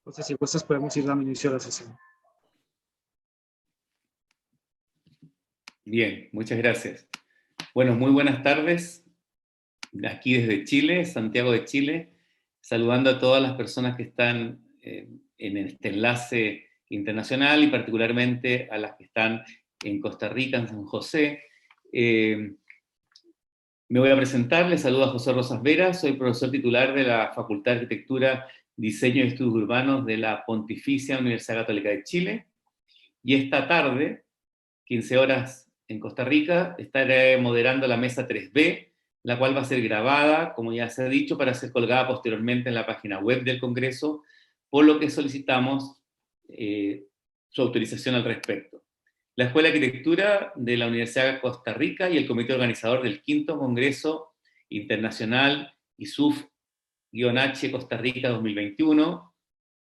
Entonces, si gustas, podemos ir dando inicio a la sesión. Bien, muchas gracias. Bueno, muy buenas tardes, aquí desde Chile, Santiago de Chile, saludando a todas las personas que están en este enlace internacional y particularmente a las que están en Costa Rica, en San José. Me voy a presentar, les saludo a José Rosas Vera, soy profesor titular de la Facultad de Arquitectura, Diseño y Estudios Urbanos de la Pontificia Universidad Católica de Chile, y esta tarde, 15 horas en Costa Rica, estaré moderando la mesa 3B, la cual va a ser grabada, como ya se ha dicho, para ser colgada posteriormente en la página web del Congreso, por lo que solicitamos su autorización al respecto. La Escuela de Arquitectura de la Universidad de Costa Rica y el comité organizador del quinto Congreso Internacional ISUF-H Costa Rica 2021,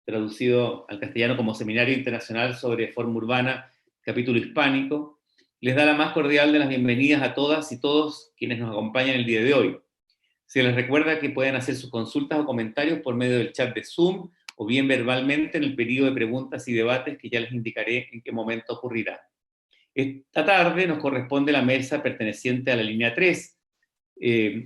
traducido al castellano como Seminario Internacional sobre Forma Urbana, capítulo hispánico, les da la más cordial de las bienvenidas a todas y todos quienes nos acompañan el día de hoy. Se les recuerda que pueden hacer sus consultas o comentarios por medio del chat de Zoom o bien verbalmente en el periodo de preguntas y debates que ya les indicaré en qué momento ocurrirá. Esta tarde nos corresponde la mesa perteneciente a la línea 3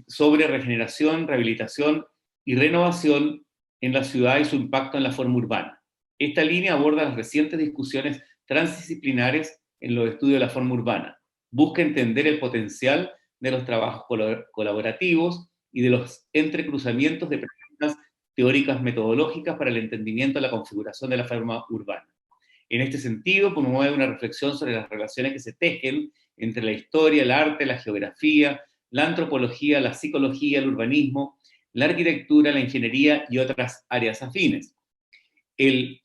sobre regeneración, rehabilitación y renovación en la ciudad y su impacto en la forma urbana. Esta línea aborda las recientes discusiones transdisciplinares en los estudios de la forma urbana. Busca entender el potencial de los trabajos colaborativos y de los entrecruzamientos de preguntas teóricas metodológicas para el entendimiento de la configuración de la forma urbana. En este sentido, promueve una reflexión sobre las relaciones que se tejen entre la historia, el arte, la geografía, la antropología, la psicología, el urbanismo, la arquitectura, la ingeniería y otras áreas afines. El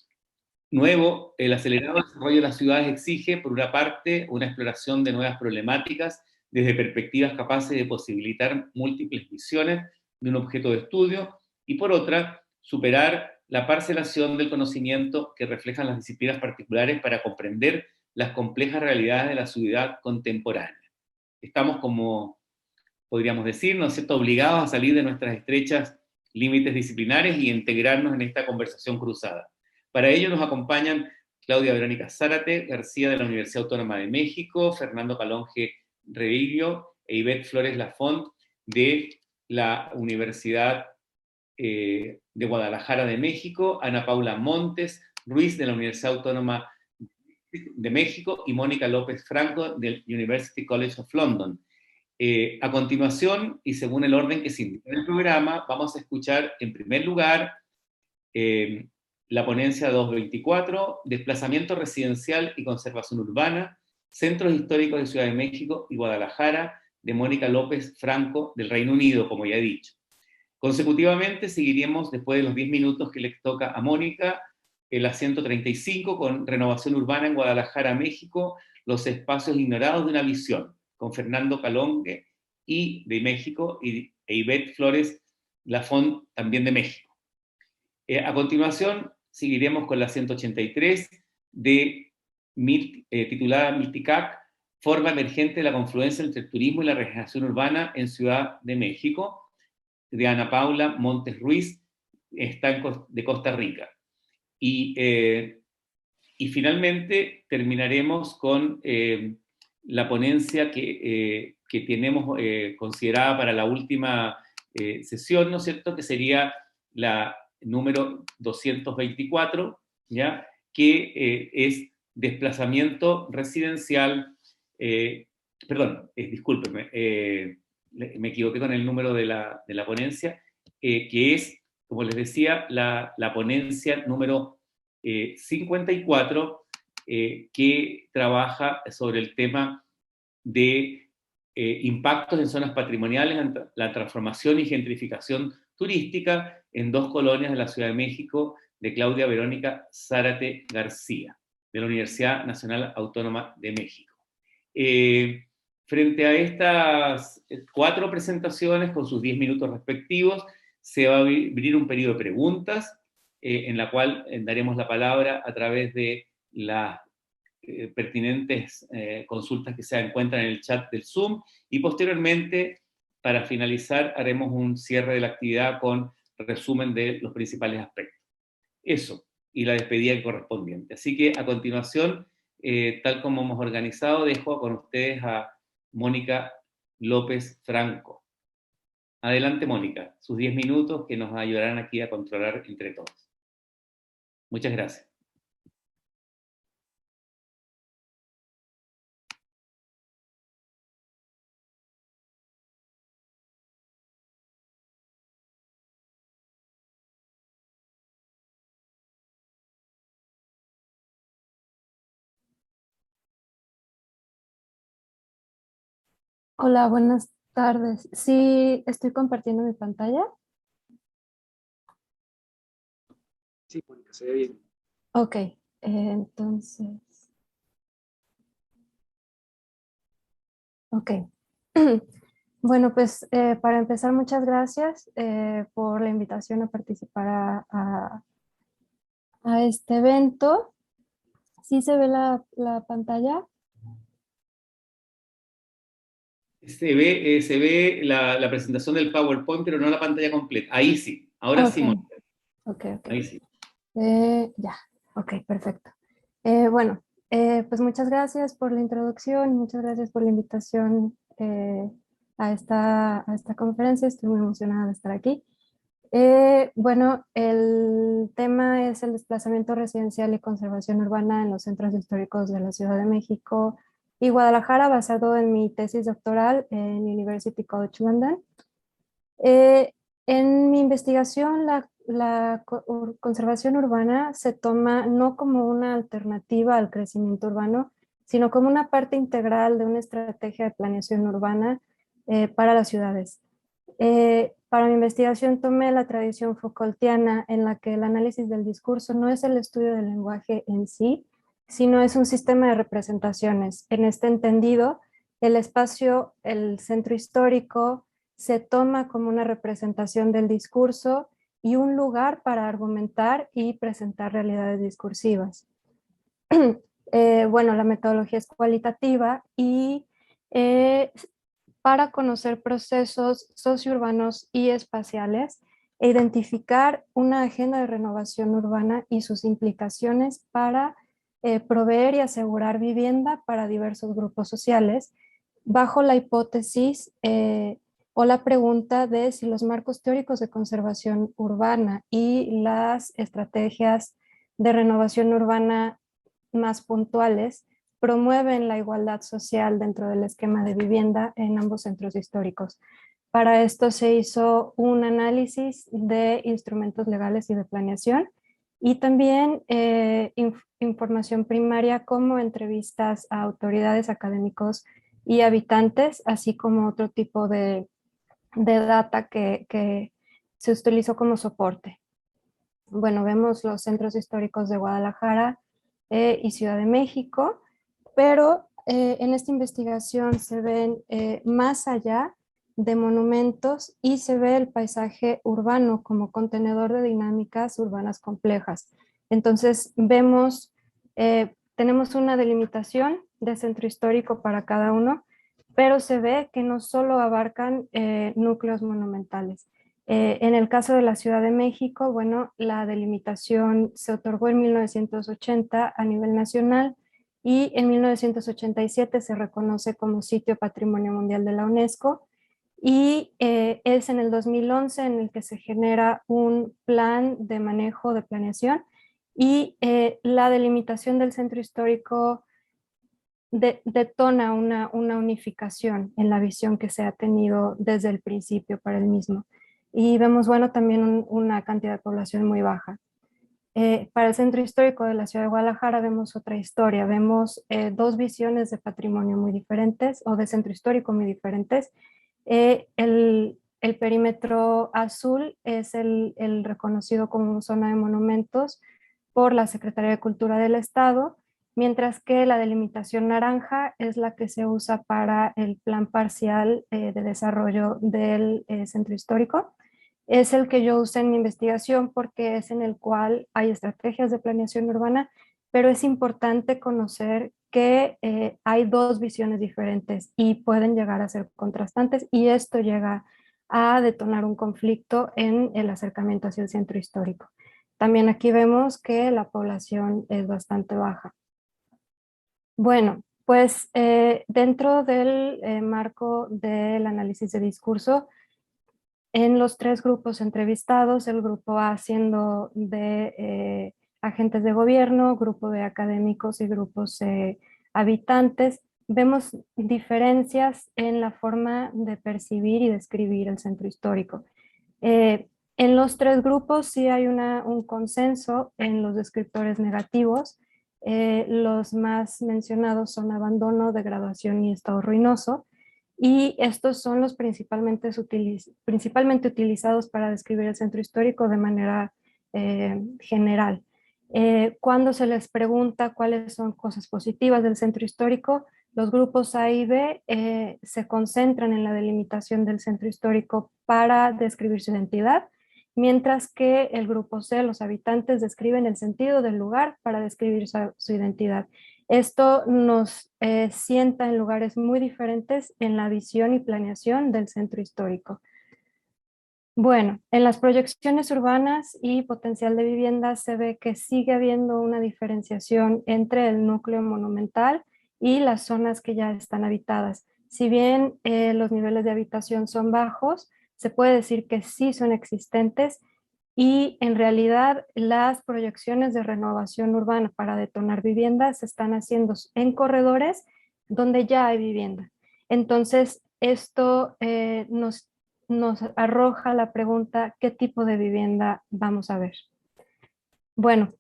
acelerado desarrollo de las ciudades exige, por una parte, una exploración de nuevas problemáticas desde perspectivas capaces de posibilitar múltiples visiones de un objeto de estudio, y por otra, superar la parcelación del conocimiento que reflejan las disciplinas particulares para comprender las complejas realidades de la ciudad contemporánea. Estamos, como podríamos decir, ¿no es cierto?, obligados a salir de nuestras estrechas límites disciplinares y integrarnos en esta conversación cruzada. Para ello nos acompañan Claudia Verónica Zárate García de la Universidad Autónoma de México, Fernando Calonge Reillo e Ivette Flores Lafont de la Universidad de Guadalajara de México, Ana Paula Montes Ruiz de la Universidad Autónoma de México y Mónica López Franco del University College of London. A continuación, y según el orden que se indica en el programa, vamos a escuchar en primer lugar la ponencia 224, Desplazamiento residencial y conservación urbana, Centros Históricos de Ciudad de México y Guadalajara, de Mónica López Franco del Reino Unido, como ya he dicho. Consecutivamente seguiremos, después de los 10 minutos que le toca a Mónica, la 135 con Renovación Urbana en Guadalajara, México, los espacios ignorados de una visión, con Fernando Calonge de México e Ivette Flores Lafont también de México. A continuación seguiremos con la 183 titulada Milticac, forma emergente de la confluencia entre el turismo y la regeneración urbana en Ciudad de México, de Ana Paula Montes Ruiz, de Costa Rica. Y finalmente terminaremos con la ponencia que tenemos considerada para la última sesión, ¿no es cierto?, que sería la número 224, ¿ya?, que es desplazamiento residencial, discúlpeme, me equivoqué con el número de la ponencia, que es, como les decía, la ponencia número 54, que trabaja sobre el tema de impactos en zonas patrimoniales, la transformación y gentrificación turística en 2 colonias de la Ciudad de México, de Claudia Verónica Zárate García, de la Universidad Nacional Autónoma de México. Frente a estas 4 presentaciones, con sus 10 minutos respectivos, se va a abrir un periodo de preguntas, en la cual daremos la palabra a través de las pertinentes consultas que se encuentran en el chat del Zoom, y posteriormente, para finalizar, haremos un cierre de la actividad con resumen de los principales aspectos. Eso. y la despedida correspondiente. Así que a continuación, tal como hemos organizado, dejo con ustedes a Mónica López Franco. Adelante, Mónica, sus 10 minutos que nos ayudarán aquí a controlar entre todos. Muchas gracias. Hola, buenas tardes. Sí, estoy compartiendo mi pantalla. Sí, Mónica, se ve bien. Ok, entonces, ok. Bueno, pues para empezar, muchas gracias por la invitación a participar a este evento. ¿Sí se ve la pantalla? Se ve la presentación del PowerPoint, pero no la pantalla completa. Ahí sí, ahora Ok, sí, Mónica. ok, ok. Ahí sí. Ya, ok, perfecto. Bueno, pues muchas gracias por la introducción, muchas gracias por la invitación a esta conferencia. Estoy muy emocionada de estar aquí. Bueno, el tema es el desplazamiento residencial y conservación urbana en los centros históricos de la Ciudad de México y Guadalajara, basado en mi tesis doctoral en University College London. Eh, en mi investigación, conservación urbana se toma no como una alternativa al crecimiento urbano, sino como una parte integral de una estrategia de planeación urbana para las ciudades. Para mi investigación tomé la tradición Foucaultiana, en la que el análisis del discurso no es el estudio del lenguaje en sí, sino es un sistema de representaciones. En este entendido, el espacio, el centro histórico, se toma como una representación del discurso y un lugar para argumentar y presentar realidades discursivas. Bueno, la metodología es cualitativa y para conocer procesos sociourbanos y espaciales e identificar una agenda de renovación urbana y sus implicaciones para proveer y asegurar vivienda para diversos grupos sociales, bajo la hipótesis o la pregunta de si los marcos teóricos de conservación urbana y las estrategias de renovación urbana más puntuales promueven la igualdad social dentro del esquema de vivienda en ambos centros históricos. Para esto se hizo un análisis de instrumentos legales y de planeación y también información primaria como entrevistas a autoridades, académicos y habitantes, así como otro tipo de data que se utilizó como soporte. Bueno, vemos los centros históricos de Guadalajara y Ciudad de México, pero en esta investigación se ven más allá de monumentos y se ve el paisaje urbano como contenedor de dinámicas urbanas complejas. Entonces vemos, tenemos una delimitación de centro histórico para cada uno, pero se ve que no solo abarcan núcleos monumentales. En el caso de la Ciudad de México, bueno, la delimitación se otorgó en 1980 a nivel nacional y en 1987 se reconoce como sitio Patrimonio Mundial de la UNESCO y es en el 2011 en el que se genera un plan de manejo de planeación y la delimitación del centro histórico detona una unificación en la visión que se ha tenido desde el principio para el mismo. Y vemos, bueno, también una cantidad de población muy baja. Para el centro histórico de la ciudad de Guadalajara vemos otra historia, vemos dos visiones de patrimonio muy diferentes o de centro histórico muy diferentes. El perímetro azul es el reconocido como zona de monumentos por la Secretaría de Cultura del Estado, mientras que la delimitación naranja es la que se usa para el plan parcial de desarrollo del centro histórico. Es el que yo usé en mi investigación porque es en el cual hay estrategias de planeación urbana, pero es importante conocer que hay dos visiones diferentes y pueden llegar a ser contrastantes y esto llega a detonar un conflicto en el acercamiento hacia el centro histórico. También aquí vemos que la población es bastante baja. Bueno, pues dentro del marco del análisis de discurso, en los 3 grupos entrevistados, el grupo A siendo de agentes de gobierno, grupo de académicos y grupos habitantes, vemos diferencias en la forma de percibir y describir el centro histórico. En los 3 grupos sí hay un consenso en los descriptores negativos. Los más mencionados son abandono, degradación y estado ruinoso. Y estos son los principalmente utilizados para describir el centro histórico de manera general. Cuando se les pregunta cuáles son cosas positivas del centro histórico, los grupos A y B se concentran en la delimitación del centro histórico para describir su identidad, mientras que el grupo C, los habitantes, describen el sentido del lugar para describir su identidad. Esto nos sienta en lugares muy diferentes en la visión y planeación del centro histórico. Bueno, en las proyecciones urbanas y potencial de vivienda se ve que sigue habiendo una diferenciación entre el núcleo monumental y las zonas que ya están habitadas. Si bien los niveles de habitación son bajos, se puede decir que sí son existentes y en realidad las proyecciones de renovación urbana para detonar viviendas se están haciendo en corredores donde ya hay vivienda. Entonces, esto nos arroja la pregunta, ¿qué tipo de vivienda vamos a ver? Bueno,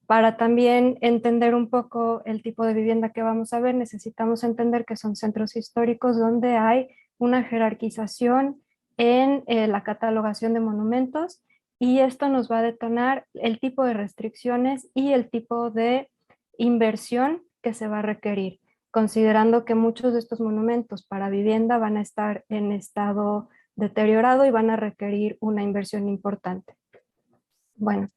para también entender un poco el tipo de vivienda que vamos a ver, necesitamos entender que son centros históricos donde hay una jerarquización en la catalogación de monumentos y esto nos va a detonar el tipo de restricciones y el tipo de inversión que se va a requerir, considerando que muchos de estos monumentos para vivienda van a estar en estado deteriorado y van a requerir una inversión importante. Bueno,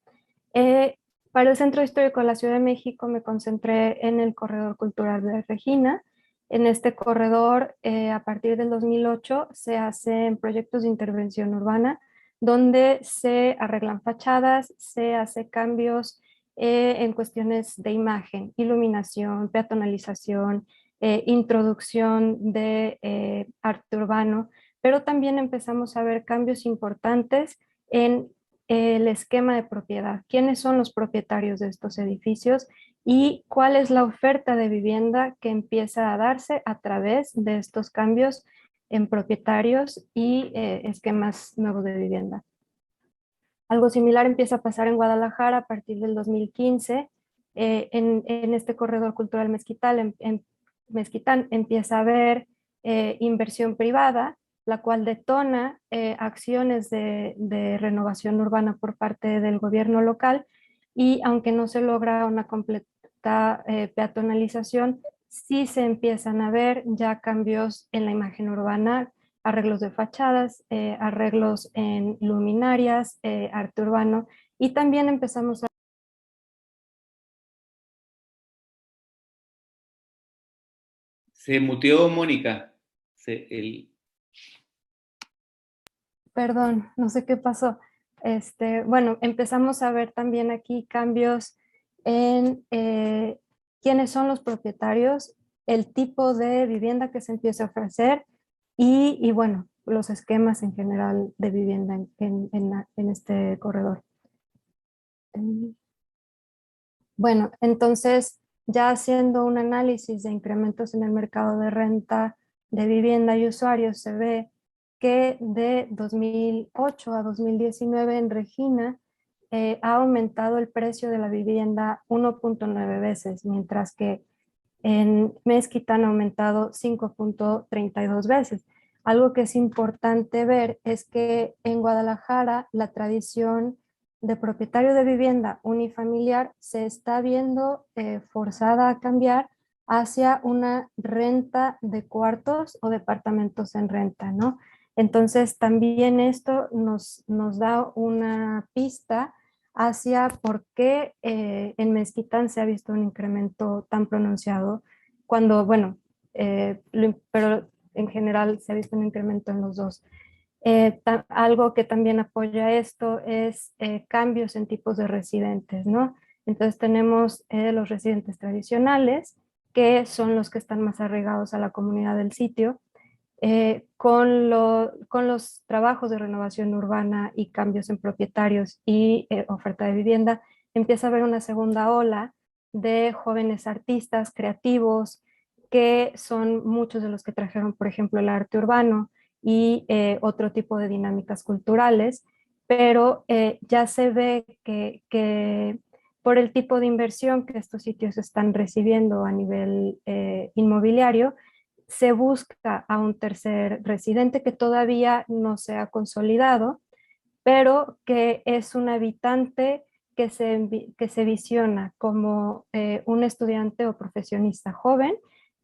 eh, para el Centro Histórico de la Ciudad de México me concentré en el Corredor Cultural de Regina. En este corredor, a partir del 2008, se hacen proyectos de intervención urbana donde se arreglan fachadas, se hace cambios en cuestiones de imagen, iluminación, peatonalización, introducción de arte urbano, pero también empezamos a ver cambios importantes en el esquema de propiedad, quiénes son los propietarios de estos edificios y cuál es la oferta de vivienda que empieza a darse a través de estos cambios en propietarios y esquemas nuevos de vivienda. Algo similar empieza a pasar en Guadalajara a partir del 2015. En este corredor cultural Mezquitán empieza a haber inversión privada, la cual detona acciones de renovación urbana por parte del gobierno local y aunque no se logra una completa peatonalización, sí se empiezan a ver ya cambios en la imagen urbana, arreglos de fachadas, arreglos en luminarias, arte urbano y también empezamos a... Se muteó Mónica. Perdón, no sé qué pasó. Bueno, empezamos a ver también aquí cambios en quiénes son los propietarios, el tipo de vivienda que se empieza a ofrecer y bueno, los esquemas en general de vivienda en este corredor. Bueno, entonces ya haciendo un análisis de incrementos en el mercado de renta de vivienda y usuarios, se ve que de 2008 a 2019 en Regina ha aumentado el precio de la vivienda 1.9 veces, mientras que en Mezquitán ha aumentado 5.32 veces. Algo que es importante ver es que en Guadalajara la tradición de propietario de vivienda unifamiliar se está viendo forzada a cambiar hacia una renta de cuartos o departamentos en renta, ¿no? Entonces también esto nos da una pista hacia por qué en Mezquitán se ha visto un incremento tan pronunciado, cuando, bueno, pero en general se ha visto un incremento en los dos. Algo que también apoya esto es cambios en tipos de residentes, ¿no? Entonces tenemos los residentes tradicionales, que son los que están más arraigados a la comunidad del sitio, con los trabajos de renovación urbana y cambios en propietarios y oferta de vivienda, empieza a haber una segunda ola de jóvenes artistas creativos, que son muchos de los que trajeron, por ejemplo, el arte urbano y otro tipo de dinámicas culturales, pero ya se ve que por el tipo de inversión que estos sitios están recibiendo a nivel inmobiliario, se busca a un tercer residente que todavía no se ha consolidado, pero que es un habitante que se visiona como un estudiante o profesionista joven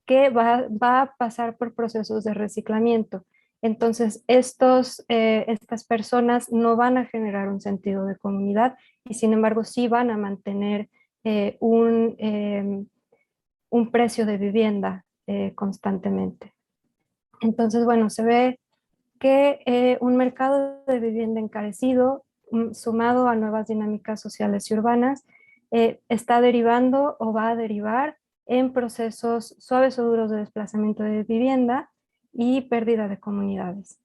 que va a pasar por procesos de reciclamiento. Entonces, estas personas no van a generar un sentido de comunidad y sin embargo sí van a mantener eh, un, eh, un precio de vivienda constantemente. Entonces, bueno, se ve que un mercado de vivienda encarecido, sumado a nuevas dinámicas sociales y urbanas, está derivando o va a derivar en procesos suaves o duros de desplazamiento de vivienda y pérdida de comunidades.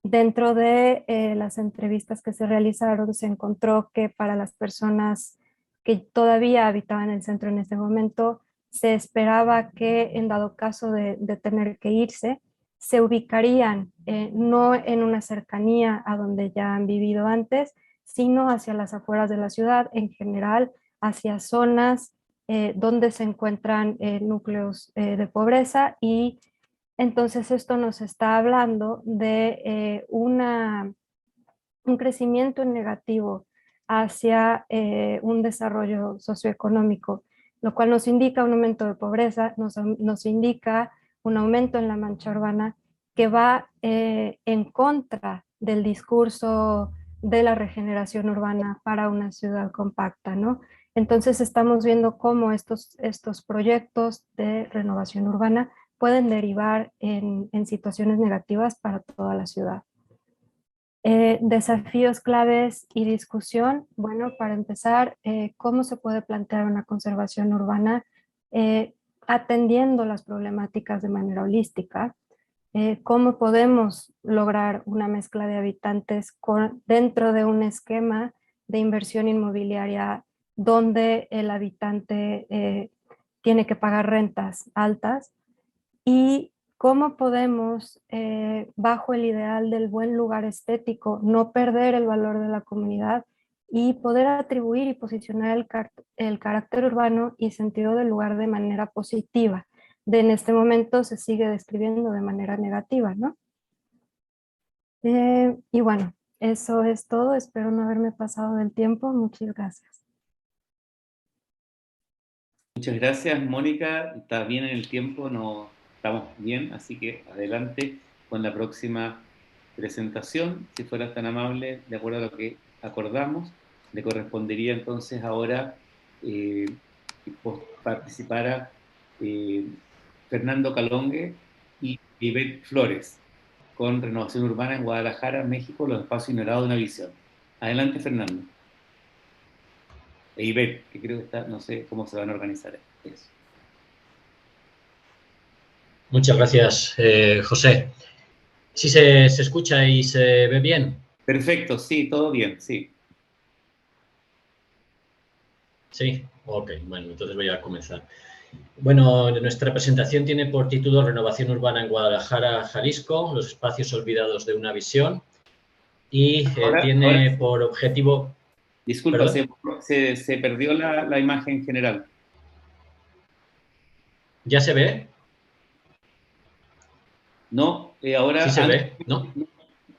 Dentro de las entrevistas que se realizaron, se encontró que para las personas que todavía habitaban en el centro en ese momento, se esperaba que en dado caso de tener que irse, se ubicarían no en una cercanía a donde ya han vivido antes, sino hacia las afueras de la ciudad, en general hacia zonas donde se encuentran núcleos de pobreza, y entonces esto nos está hablando de un crecimiento negativo hacia un desarrollo socioeconómico, lo cual nos indica un aumento de pobreza, nos indica un aumento en la mancha urbana que va en contra del discurso de la regeneración urbana para una ciudad compacta, ¿no? Entonces estamos viendo cómo estos proyectos de renovación urbana pueden derivar en situaciones negativas para toda la ciudad. Desafíos claves y discusión. Bueno, para empezar, ¿cómo se puede plantear una conservación urbana atendiendo las problemáticas de manera holística? ¿Cómo podemos lograr una mezcla de habitantes dentro de un esquema de inversión inmobiliaria donde el habitante tiene que pagar rentas altas? Y cómo podemos, bajo el ideal del buen lugar estético, no perder el valor de la comunidad y poder atribuir y posicionar el carácter urbano y sentido del lugar de manera positiva. En este momento se sigue describiendo de manera negativa, ¿no? Y bueno, eso es todo. Espero no haberme pasado del tiempo. Muchas gracias. Muchas gracias, Mónica. Está bien en el tiempo, no estamos bien, así que adelante con la próxima presentación. Si fueras tan amable, de acuerdo a lo que acordamos, le correspondería entonces ahora participara Fernando Calonge y Ivette Flores con Renovación Urbana en Guadalajara, México, los espacios ignorados de una visión. Adelante, Fernando. E Ivette, que creo que está, no sé cómo se van a organizar eso. Muchas gracias, José. ¿Sí se escucha y se ve bien? Perfecto, sí, todo bien, sí. Sí, ok, bueno, entonces voy a comenzar. Bueno, nuestra presentación tiene por título Renovación Urbana en Guadalajara, Jalisco, los espacios olvidados de una visión, y tiene por objetivo... Disculpa, se perdió la imagen general. ¿Ya se ve? No, ahora... ¿Sí se ve? ¿No?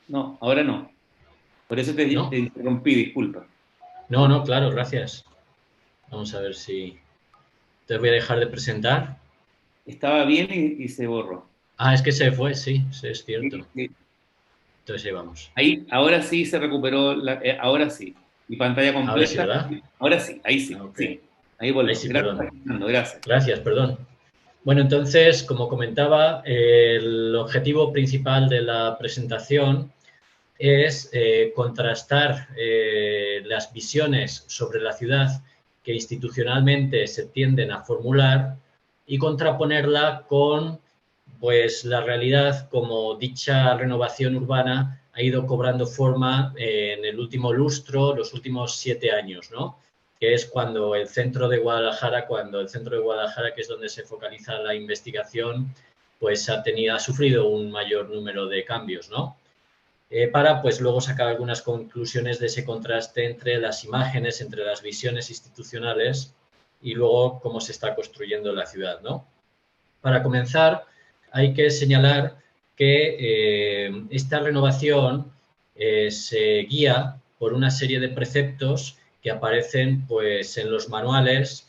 No, ahora no. Por eso te interrumpí, disculpa. No, claro, gracias. Vamos a ver si... Te voy a dejar de presentar. Estaba bien y se borró. Ah, es que se fue, sí, es cierto. Sí. Entonces ahí vamos. Ahí, ahora sí se recuperó, ahora sí. Mi pantalla completa. Ahora sí, ¿verdad? Ahora sí, ahí sí. Okay. Sí. Ahí volvió. Ahí sí, Gracias, perdón. Fernando, gracias. Gracias, perdón. Bueno, entonces, como comentaba, el objetivo principal de la presentación es contrastar las visiones sobre la ciudad que institucionalmente se tienden a formular y contraponerla con pues, la realidad como dicha renovación urbana ha ido cobrando forma en el último lustro, los últimos 7 años, ¿no? Que es cuando el centro de Guadalajara, que es donde se focaliza la investigación, pues ha sufrido un mayor número de cambios, ¿no? Para pues luego sacar algunas conclusiones de ese contraste entre las imágenes, entre las visiones institucionales y luego cómo se está construyendo la ciudad, ¿no? Para comenzar, hay que señalar que esta renovación se guía por una serie de preceptos que aparecen pues, en los manuales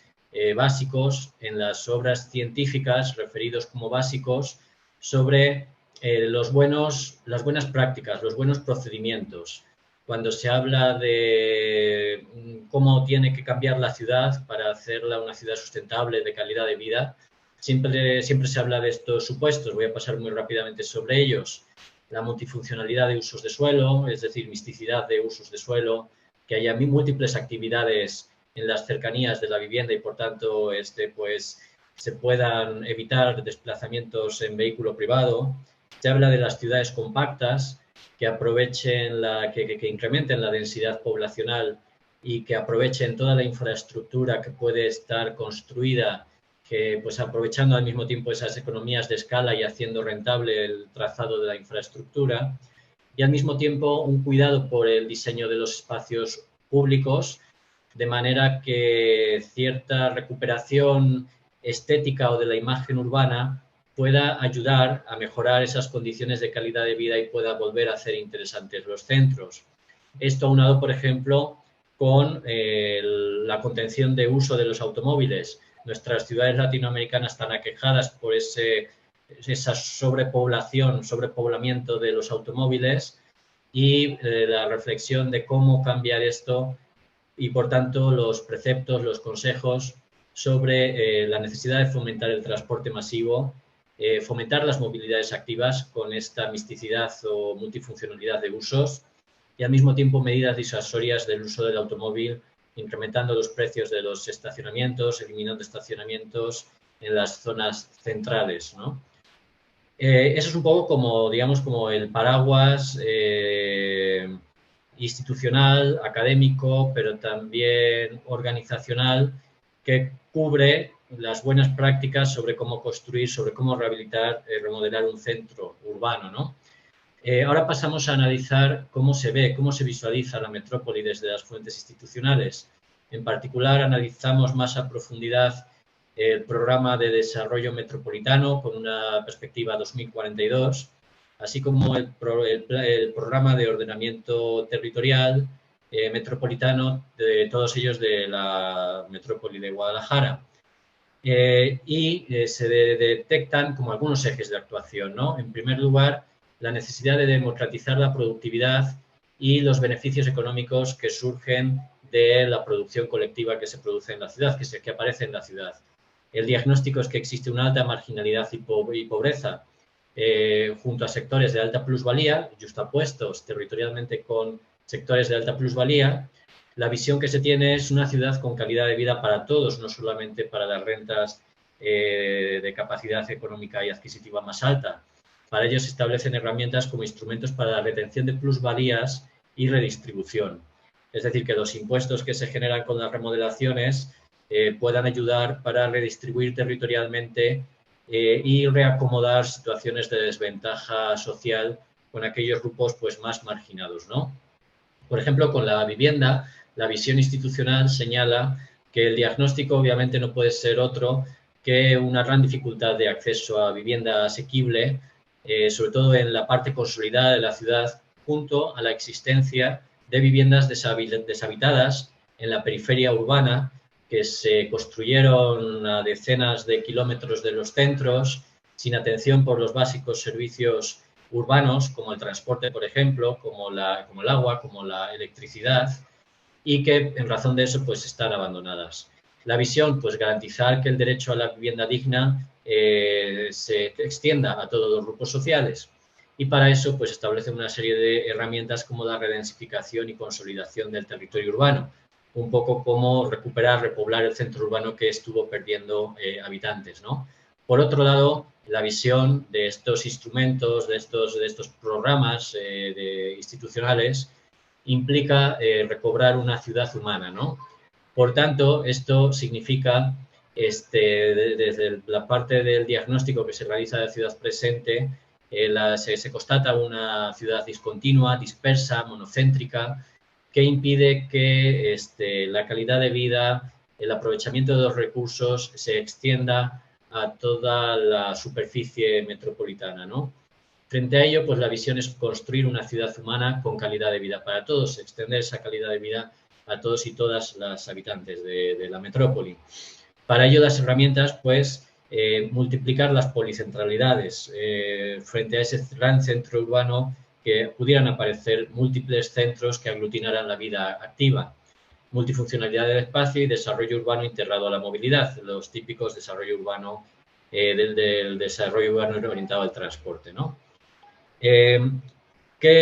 básicos, en las obras científicas referidos como básicos, sobre las buenas prácticas, los buenos procedimientos. Cuando se habla de cómo tiene que cambiar la ciudad para hacerla una ciudad sustentable, de calidad de vida, siempre se habla de estos supuestos. Voy a pasar muy rápidamente sobre ellos. La multifuncionalidad de usos de suelo, es decir, misticidad de usos de suelo, que haya múltiples actividades en las cercanías de la vivienda y, por tanto, pues, se puedan evitar desplazamientos en vehículo privado. Se habla de las ciudades compactas, que aprovechen que incrementen la densidad poblacional y que aprovechen toda la infraestructura que puede estar construida, que pues aprovechando al mismo tiempo esas economías de escala y haciendo rentable el trazado de la infraestructura, y al mismo tiempo un cuidado por el diseño de los espacios públicos, de manera que cierta recuperación estética o de la imagen urbana pueda ayudar a mejorar esas condiciones de calidad de vida y pueda volver a hacer interesantes los centros. Esto aunado, por ejemplo, con la contención de uso de los automóviles. Nuestras ciudades latinoamericanas están aquejadas por esa sobrepoblamiento de los automóviles y la reflexión de cómo cambiar esto y, por tanto, los preceptos, los consejos sobre la necesidad de fomentar el transporte masivo, fomentar las movilidades activas con esta misticidad o multifuncionalidad de usos y, al mismo tiempo, medidas disuasorias del uso del automóvil, incrementando los precios de los estacionamientos, eliminando estacionamientos en las zonas centrales, ¿no? Eso es un poco como, digamos, como el paraguas institucional, académico, pero también organizacional, que cubre las buenas prácticas sobre cómo construir, sobre cómo rehabilitar, remodelar un centro urbano, ¿no? Ahora pasamos a analizar cómo se ve, cómo se visualiza la metrópoli desde las fuentes institucionales. En particular, analizamos más a profundidad el programa de desarrollo metropolitano con una perspectiva 2042, así como el programa de ordenamiento territorial metropolitano, de todos ellos de la metrópoli de Guadalajara. Se detectan como algunos ejes de actuación, ¿no? En primer lugar, la necesidad de democratizar la productividad y los beneficios económicos que surgen de la producción colectiva que se produce en la ciudad, que aparece en la ciudad. El diagnóstico es que existe una alta marginalidad y pobreza junto a sectores de alta plusvalía, justapuestos territorialmente con sectores de alta plusvalía. La visión que se tiene es una ciudad con calidad de vida para todos, no solamente para las rentas de capacidad económica y adquisitiva más alta. Para ello se establecen herramientas como instrumentos para la retención de plusvalías y redistribución. Es decir, que los impuestos que se generan con las remodelaciones puedan ayudar para redistribuir territorialmente y reacomodar situaciones de desventaja social con aquellos grupos pues, más marginados, ¿no? Por ejemplo, con la vivienda, la visión institucional señala que el diagnóstico obviamente no puede ser otro que una gran dificultad de acceso a vivienda asequible, sobre todo en la parte consolidada de la ciudad, junto a la existencia de viviendas deshabitadas en la periferia urbana, que se construyeron a decenas de kilómetros de los centros, sin atención por los básicos servicios urbanos, como el transporte, por ejemplo, como el agua, como la electricidad, y que en razón de eso pues están abandonadas. La visión, pues garantizar que el derecho a la vivienda digna se extienda a todos los grupos sociales. Y para eso, pues establece una serie de herramientas como la redensificación y consolidación del territorio urbano, un poco como recuperar, repoblar el centro urbano que estuvo perdiendo habitantes, ¿no? Por otro lado, la visión de estos instrumentos, de estos programas institucionales, implica recobrar una ciudad humana, ¿no? Por tanto, esto significa, desde la parte del diagnóstico que se realiza de la ciudad presente, se constata una ciudad discontinua, dispersa, monocéntrica, que impide que la calidad de vida, el aprovechamiento de los recursos se extienda a toda la superficie metropolitana, ¿no? Frente a ello, pues la visión es construir una ciudad humana con calidad de vida para todos, extender esa calidad de vida a todos y todas las habitantes de la metrópoli. Para ello, las herramientas, pues, multiplicar las policentralidades. Frente a ese gran centro urbano, que pudieran aparecer múltiples centros que aglutinaran la vida activa. Multifuncionalidad del espacio y desarrollo urbano integrado a la movilidad, los típicos desarrollo urbano del desarrollo urbano orientado al transporte, ¿no?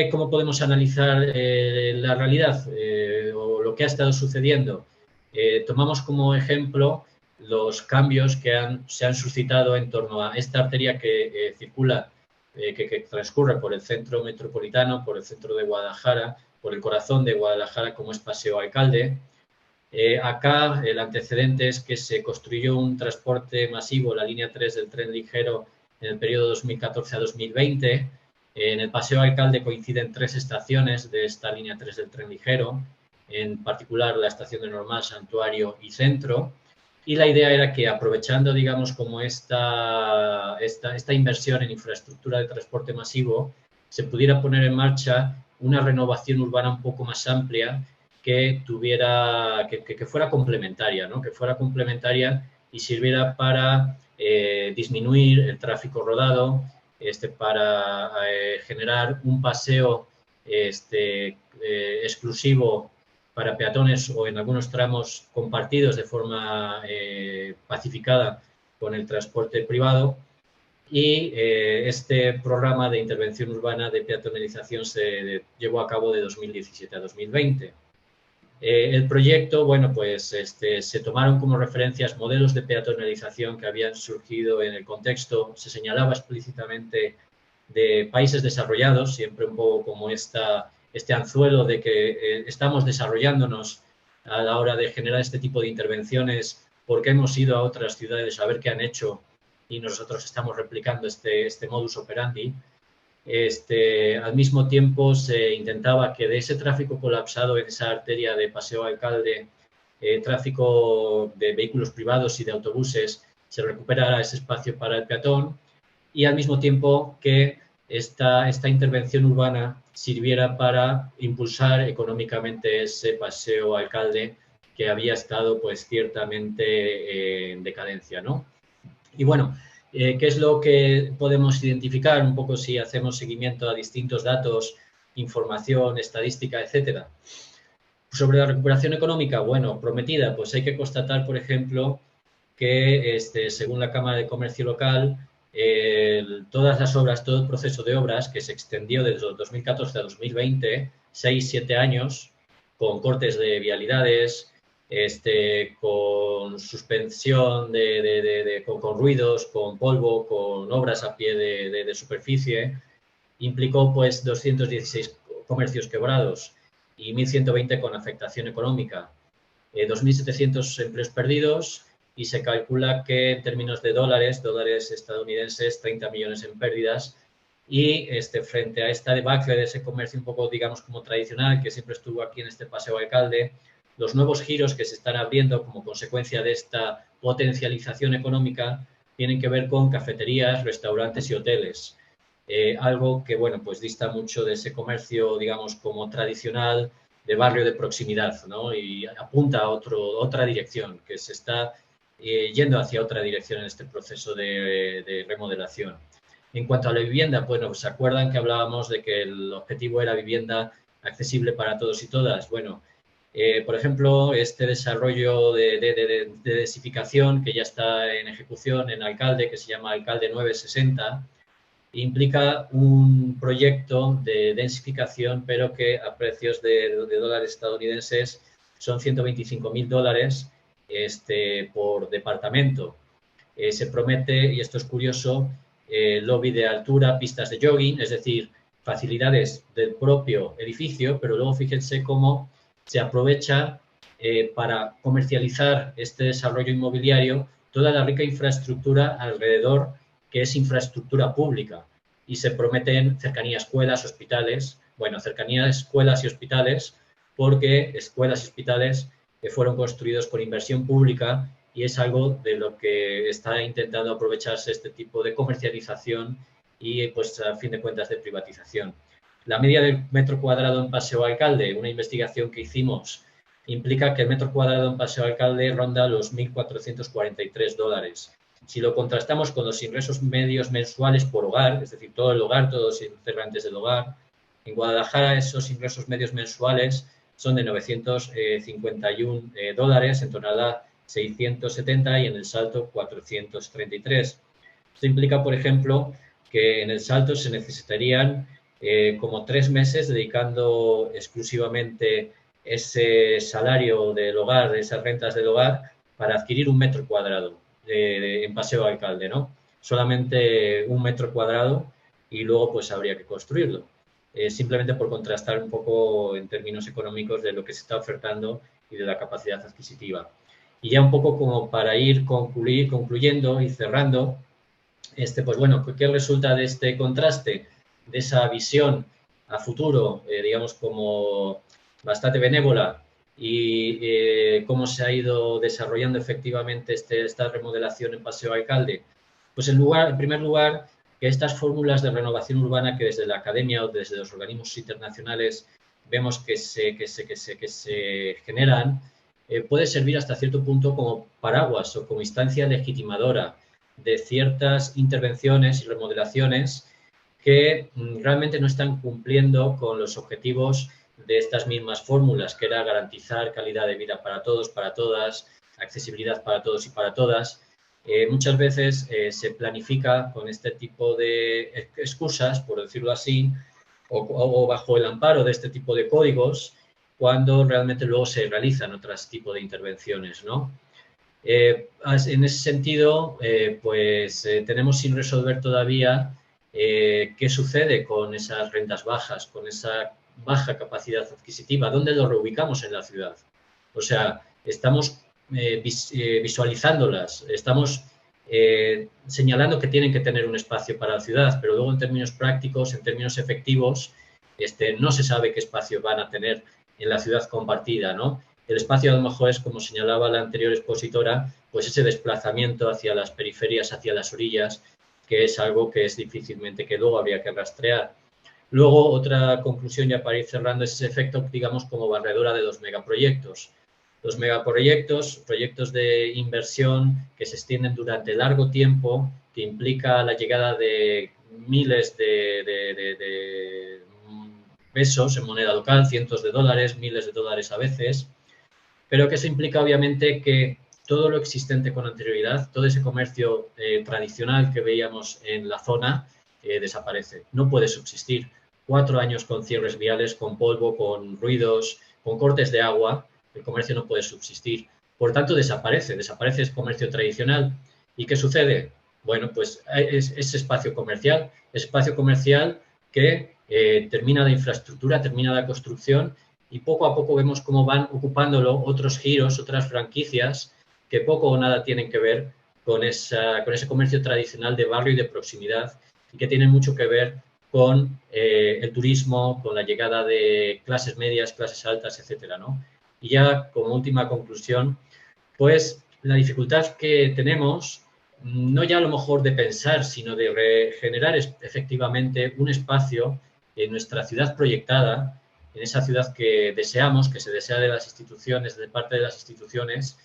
¿Cómo podemos analizar la realidad o lo que ha estado sucediendo? Tomamos como ejemplo los cambios que se han suscitado en torno a esta arteria que circula, que transcurre por el centro metropolitano, por el centro de Guadalajara, por el corazón de Guadalajara, como es Paseo Alcalde. Acá el antecedente es que se construyó un transporte masivo, la línea 3 del tren ligero, en el periodo 2014 a 2020. En el Paseo Alcalde coinciden 3 estaciones de esta línea 3 del tren ligero, en particular la estación de Normal, Santuario y Centro. Y la idea era que, aprovechando, digamos, como esta inversión en infraestructura de transporte masivo, se pudiera poner en marcha una renovación urbana un poco más amplia que fuera complementaria, ¿no? Que fuera complementaria y sirviera para disminuir el tráfico rodado, para generar un paseo exclusivo para peatones o en algunos tramos compartidos de forma pacificada con el transporte privado. Y este programa de intervención urbana de peatonalización se llevó a cabo de 2017 a 2020. El proyecto, bueno, pues se tomaron como referencias modelos de peatonalización que habían surgido en el contexto, se señalaba explícitamente de países desarrollados, siempre un poco como este anzuelo de que estamos desarrollándonos a la hora de generar este tipo de intervenciones porque hemos ido a otras ciudades a ver qué han hecho y nosotros estamos replicando este modus operandi. Al mismo tiempo se intentaba que de ese tráfico colapsado en esa arteria de Paseo Alcalde, tráfico de vehículos privados y de autobuses, se recuperara ese espacio para el peatón y al mismo tiempo que esta intervención urbana sirviera para impulsar económicamente ese Paseo Alcalde que había estado pues ciertamente en decadencia, ¿no? Y bueno, ¿qué es lo que podemos identificar un poco si hacemos seguimiento a distintos datos, información, estadística, etcétera? Sobre la recuperación económica, bueno, prometida, pues hay que constatar, por ejemplo, que según la Cámara de Comercio Local, todas las obras, todo el proceso de obras que se extendió desde 2014 a 2020, 6-7 años, con cortes de vialidades, con suspensión con ruidos, con polvo, con obras a pie de superficie, implicó pues 216 comercios quebrados y 1.120 con afectación económica, 2.700 empleos perdidos y se calcula que en términos de dólares estadounidenses, 30 millones en pérdidas. Y frente a esta debacle de ese comercio un poco, digamos, como tradicional, que siempre estuvo aquí en este Paseo Alcalde, los nuevos giros que se están abriendo como consecuencia de esta potencialización económica tienen que ver con cafeterías, restaurantes y hoteles. Algo que, bueno, pues dista mucho de ese comercio, digamos, como tradicional de barrio de proximidad, ¿no? Y apunta a otra dirección, que se está yendo hacia otra dirección en este proceso de remodelación. En cuanto a la vivienda, bueno, ¿se acuerdan que hablábamos de que el objetivo era vivienda accesible para todos y todas? Bueno, Por ejemplo, este desarrollo de densificación que ya está en ejecución en Alcalde, que se llama Alcalde 960, implica un proyecto de densificación, pero que a precios de dólares estadounidenses son $125.000 por departamento. Se promete, y esto es curioso, lobby de altura, pistas de jogging, es decir, facilidades del propio edificio, pero luego fíjense cómo se aprovecha para comercializar este desarrollo inmobiliario toda la rica infraestructura alrededor, que es infraestructura pública, y se prometen cercanía a escuelas, hospitales, bueno, cercanía a escuelas y hospitales, porque escuelas y hospitales fueron construidos con inversión pública, y es algo de lo que está intentando aprovecharse este tipo de comercialización y, pues, a fin de cuentas, de privatización. La media del metro cuadrado en Paseo Alcalde, una investigación que hicimos, implica que el metro cuadrado en Paseo Alcalde ronda los $1.443. Si lo contrastamos con los ingresos medios mensuales por hogar, es decir, todo el hogar, todos los integrantes del hogar, en Guadalajara esos ingresos medios mensuales son de $951, en Tonalá 670 y en El Salto 433. Esto implica, por ejemplo, que en El Salto se necesitarían como 3 meses dedicando exclusivamente ese salario del hogar, esas rentas del hogar, para adquirir un metro cuadrado en Paseo Alcalde, ¿no? Solamente un metro cuadrado y luego pues habría que construirlo. Simplemente por contrastar un poco en términos económicos de lo que se está ofertando y de la capacidad adquisitiva. Y ya un poco como para ir concluyendo y cerrando, pues bueno, ¿qué resulta de este contraste? De esa visión a futuro, digamos, como bastante benévola, y cómo se ha ido desarrollando efectivamente esta remodelación en Paseo Alcalde. Pues en primer lugar, que estas fórmulas de renovación urbana que desde la academia o desde los organismos internacionales vemos que se generan, puede servir hasta cierto punto como paraguas o como instancia legitimadora de ciertas intervenciones y remodelaciones que realmente no están cumpliendo con los objetivos de estas mismas fórmulas, que era garantizar calidad de vida para todos, para todas, accesibilidad para todos y para todas. Muchas veces se planifica con este tipo de excusas, por decirlo así, o bajo el amparo de este tipo de códigos, cuando realmente luego se realizan otros tipos de intervenciones, ¿no? En ese sentido, tenemos sin resolver todavía qué sucede con esas rentas bajas, con esa baja capacidad adquisitiva, dónde lo reubicamos en la ciudad. O sea, estamos visualizándolas, estamos señalando que tienen que tener un espacio para la ciudad, pero luego en términos prácticos, en términos efectivos, no se sabe qué espacio van a tener en la ciudad compartida, ¿no? El espacio a lo mejor es, como señalaba la anterior expositora, pues ese desplazamiento hacia las periferias, hacia las orillas, que es algo que es difícilmente, que luego habría que rastrear. Luego, otra conclusión ya para ir cerrando, es ese efecto, digamos, como barredora de los megaproyectos. Los megaproyectos, proyectos de inversión que se extienden durante largo tiempo, que implica la llegada de miles de pesos en moneda local, cientos de dólares, miles de dólares a veces, pero que eso implica obviamente que todo lo existente con anterioridad, todo ese comercio tradicional que veíamos en la zona, desaparece, no puede subsistir. 4 años con cierres viales, con polvo, con ruidos, con cortes de agua, el comercio no puede subsistir. Por tanto, desaparece ese comercio tradicional. ¿Y qué sucede? Bueno, pues es espacio comercial que termina la infraestructura, termina la construcción, y poco a poco vemos cómo van ocupándolo otros giros, otras franquicias que poco o nada tienen que ver con ese comercio tradicional de barrio y de proximidad, y que tienen mucho que ver con el turismo, con la llegada de clases medias, clases altas, etcétera, ¿no? Y ya como última conclusión, pues la dificultad que tenemos, no ya a lo mejor de pensar, sino de regenerar efectivamente un espacio en nuestra ciudad proyectada, en esa ciudad que deseamos, que se desea de las instituciones, de parte de las instituciones,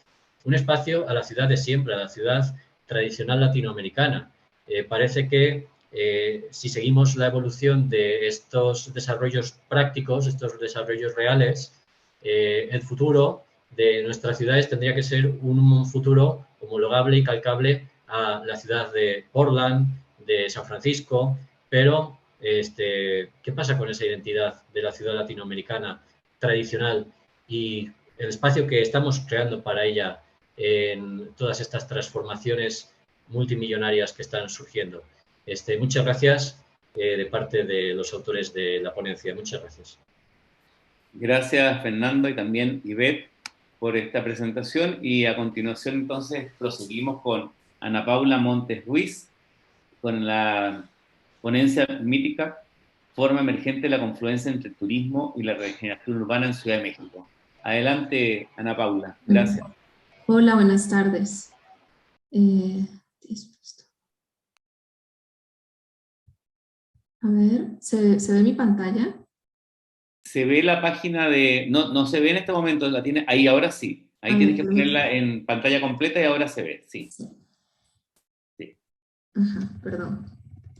un espacio a la ciudad de siempre, a la ciudad tradicional latinoamericana. Parece que si seguimos la evolución de estos desarrollos prácticos, estos desarrollos reales, el futuro de nuestras ciudades tendría que ser un futuro homologable y calcable a la ciudad de Portland, de San Francisco, pero ¿qué pasa con esa identidad de la ciudad latinoamericana tradicional y el espacio que estamos creando para ella en todas estas transformaciones multimillonarias que están surgiendo? Muchas gracias de parte de los autores de la ponencia. Muchas gracias. Gracias, Fernando, y también Ivette por esta presentación. Y a continuación, entonces, proseguimos con Ana Paula Montes Ruiz, con la ponencia mítica Forma emergente de la confluencia entre el turismo y la regeneración urbana en Ciudad de México. Adelante, Ana Paula. Gracias. Hola, buenas tardes. A ver, ¿se ve mi pantalla? Se ve la página de... No se ve en este momento, la tiene ahí, ahora sí. Ahí tienes que ponerla en pantalla completa y ahora se ve, sí. Sí. Ajá, perdón.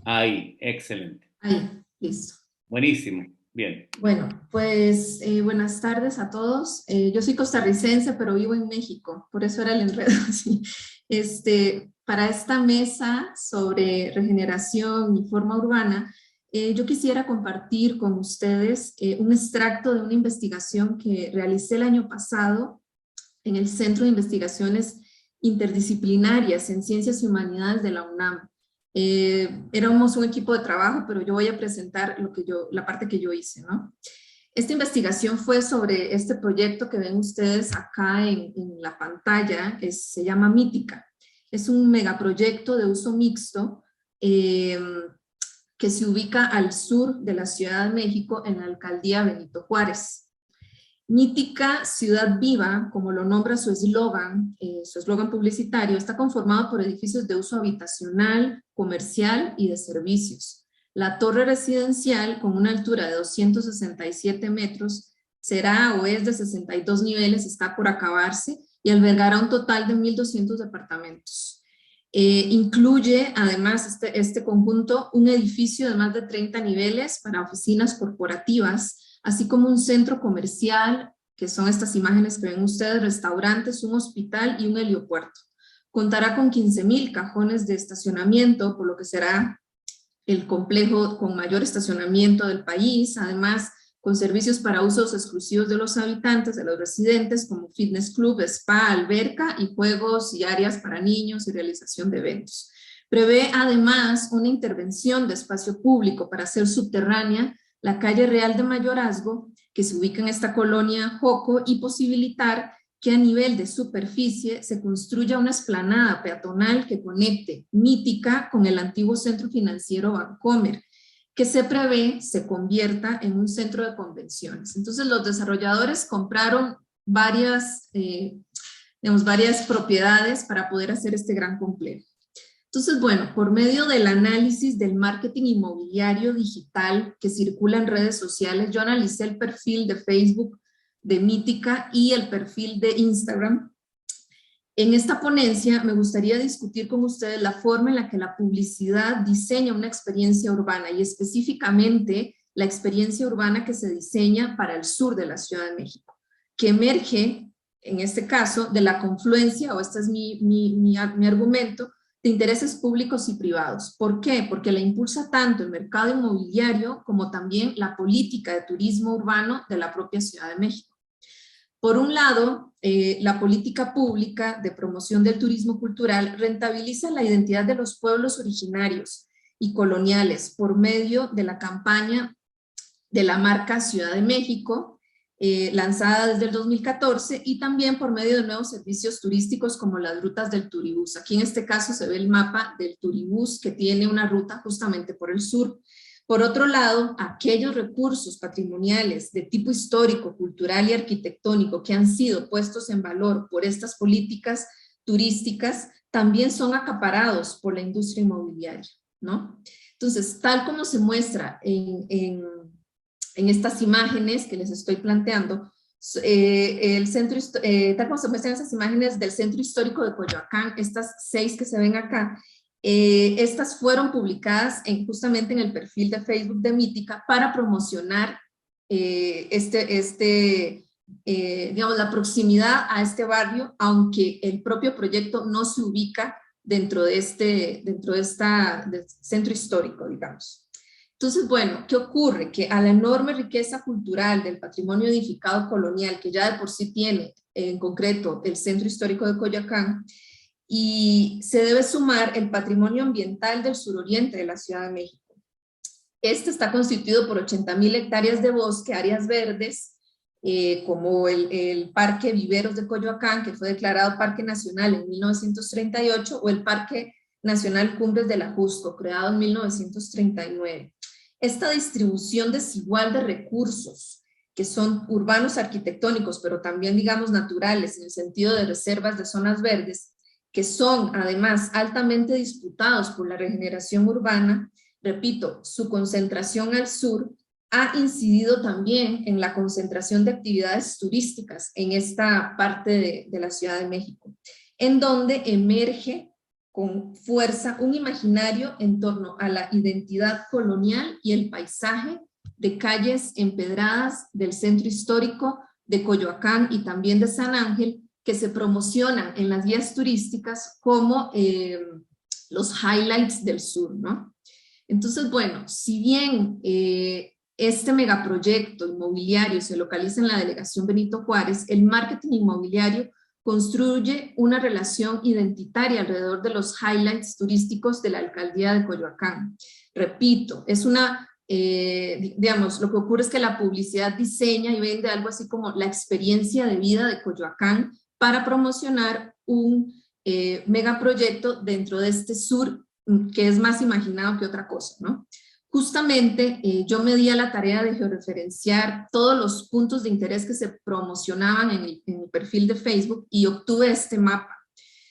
Ahí, excelente. Ahí, listo. Buenísimo, bien. Bueno, pues buenas tardes a todos. Yo soy costarricense, pero vivo en México, por eso era el enredo. Sí. Para esta mesa sobre regeneración y forma urbana, yo quisiera compartir con ustedes un extracto de una investigación que realicé el año pasado en el Centro de Investigaciones Interdisciplinarias en Ciencias y Humanidades de la UNAM. Éramos un equipo de trabajo, pero yo voy a presentar la parte que yo hice, ¿no? Esta investigación fue sobre este proyecto que ven ustedes acá en la pantalla, se llama Mítica. Es un megaproyecto de uso mixto que se ubica al sur de la Ciudad de México en la alcaldía Benito Juárez. Mítica Ciudad Viva, como lo nombra su eslogan publicitario, está conformado por edificios de uso habitacional, comercial y de servicios. La torre residencial, con una altura de 267 metros, será o es de 62 niveles, está por acabarse y albergará un total de 1.200 departamentos. Incluye además este conjunto un edificio de más de 30 niveles para oficinas corporativas, así como un centro comercial, que son estas imágenes que ven ustedes, restaurantes, un hospital y un heliopuerto. Contará con 15.000 cajones de estacionamiento, por lo que será el complejo con mayor estacionamiento del país, además con servicios para usos exclusivos de los habitantes, de los residentes, como fitness club, spa, alberca y juegos y áreas para niños y realización de eventos. Prevé además una intervención de espacio público para hacer subterránea la calle Real de Mayorazgo, que se ubica en esta colonia Joco, y posibilitar que a nivel de superficie se construya una explanada peatonal que conecte Mítica con el antiguo centro financiero Bancomer, que se prevé se convierta en un centro de convenciones. Entonces los desarrolladores compraron varias propiedades para poder hacer este gran complejo. Entonces, bueno, por medio del análisis del marketing inmobiliario digital que circula en redes sociales, yo analicé el perfil de Facebook de Mítica y el perfil de Instagram. En esta ponencia me gustaría discutir con ustedes la forma en la que la publicidad diseña una experiencia urbana y específicamente la experiencia urbana que se diseña para el sur de la Ciudad de México, que emerge, en este caso, de la confluencia, o este es mi argumento, de intereses públicos y privados. ¿Por qué? Porque la impulsa tanto el mercado inmobiliario como también la política de turismo urbano de la propia Ciudad de México. Por un lado, la política pública de promoción del turismo cultural rentabiliza la identidad de los pueblos originarios y coloniales por medio de la campaña de la marca Ciudad de México, lanzada desde el 2014, y también por medio de nuevos servicios turísticos como las rutas del Turibús. Aquí en este caso se ve el mapa del Turibús, que tiene una ruta justamente por el sur. Por otro lado, aquellos recursos patrimoniales de tipo histórico, cultural y arquitectónico que han sido puestos en valor por estas políticas turísticas también son acaparados por la industria inmobiliaria, ¿no? Entonces, tal como se muestra en estas imágenes que les estoy planteando, tal como se muestran esas imágenes del Centro Histórico de Coyoacán, estas 6 que se ven acá, estas fueron publicadas justamente en el perfil de Facebook de Mítica para promocionar este digamos, la proximidad a este barrio, aunque el propio proyecto no se ubica dentro de este centro histórico, digamos. Entonces, bueno, ¿qué ocurre? Que a la enorme riqueza cultural del patrimonio edificado colonial, que ya de por sí tiene, en concreto, el centro histórico de Coyoacán, y se debe sumar el patrimonio ambiental del suroriente de la Ciudad de México. Este está constituido por 80,000 hectáreas de bosque, áreas verdes, como el Parque Viveros de Coyoacán, que fue declarado Parque Nacional en 1938, o el Parque Nacional Cumbres del Ajusco, creado en 1939. Esta distribución desigual de recursos, que son urbanos arquitectónicos, pero también, digamos, naturales, en el sentido de reservas de zonas verdes, que son además altamente disputados por la regeneración urbana, repito, su concentración al sur ha incidido también en la concentración de actividades turísticas en esta parte de la Ciudad de México, en donde emerge con fuerza un imaginario en torno a la identidad colonial y el paisaje de calles empedradas del centro histórico de Coyoacán y también de San Ángel, que se promocionan en las guías turísticas como los highlights del sur, ¿no? Entonces, bueno, si bien este megaproyecto inmobiliario se localiza en la delegación Benito Juárez, el marketing inmobiliario construye una relación identitaria alrededor de los highlights turísticos de la alcaldía de Coyoacán. Repito, es una, digamos, lo que ocurre es que la publicidad diseña y vende algo así como la experiencia de vida de Coyoacán para promocionar un megaproyecto dentro de este sur que es más imaginado que otra cosa, ¿no? Justamente yo me di a la tarea de georreferenciar todos los puntos de interés que se promocionaban en mi perfil de Facebook y obtuve este mapa.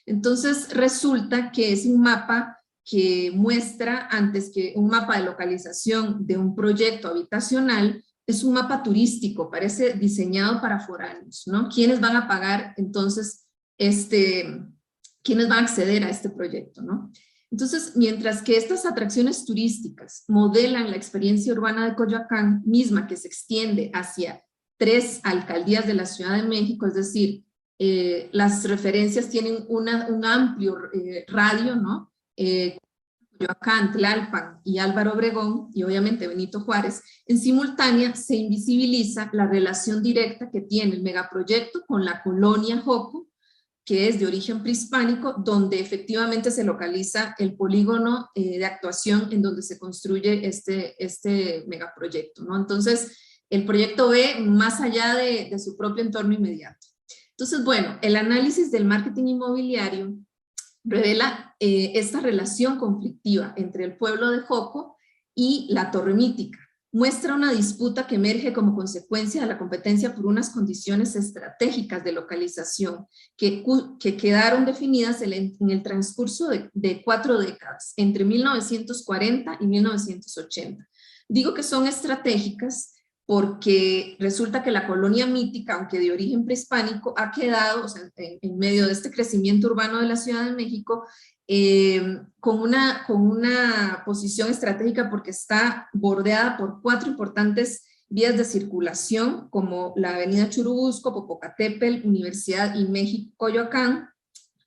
Entonces resulta que es un mapa que muestra, antes que un mapa de localización de un proyecto habitacional, es un mapa turístico, parece diseñado para foráneos, ¿no? ¿Quiénes van a pagar entonces quiénes van a acceder a este proyecto, ¿no? Entonces, mientras que estas atracciones turísticas modelan la experiencia urbana de Coyoacán misma, que se extiende hacia 3 alcaldías de la Ciudad de México, es decir, las referencias tienen un amplio radio, ¿no? Coyoacán, Tlalpan y Álvaro Obregón, y obviamente Benito Juárez, en simultánea se invisibiliza la relación directa que tiene el megaproyecto con la colonia Joco, que es de origen prehispánico, donde efectivamente se localiza el polígono de actuación en donde se construye este megaproyecto, ¿no? Entonces, el proyecto ve más allá de su propio entorno inmediato. Entonces, bueno, el análisis del marketing inmobiliario revela esta relación conflictiva entre el pueblo de Joco y la Torre Mítica. Muestra una disputa que emerge como consecuencia de la competencia por unas condiciones estratégicas de localización que quedaron definidas en el transcurso de 4 décadas, entre 1940 y 1980. Digo que son estratégicas porque resulta que la colonia mítica, aunque de origen prehispánico, ha quedado, o sea, en medio de este crecimiento urbano de la Ciudad de México, con una posición estratégica porque está bordeada por 4 importantes vías de circulación, como la avenida Churubusco, Popocatépetl, Universidad y México, Coyoacán.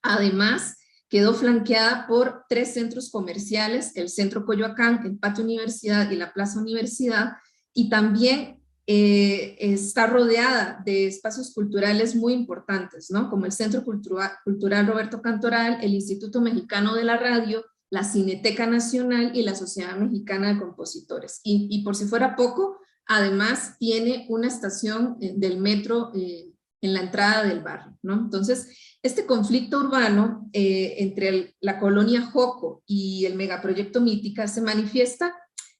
Además, quedó flanqueada por 3 centros comerciales, el Centro Coyoacán, el Patio Universidad y la Plaza Universidad, y también está rodeada de espacios culturales muy importantes, ¿no? Como el Centro Cultural Roberto Cantoral, el Instituto Mexicano de la Radio, la Cineteca Nacional y la Sociedad Mexicana de Compositores. Y por si fuera poco, además tiene una estación del metro en la entrada del barrio, ¿no? Entonces, este conflicto urbano entre la colonia Joco y el megaproyecto Mítica se manifiesta.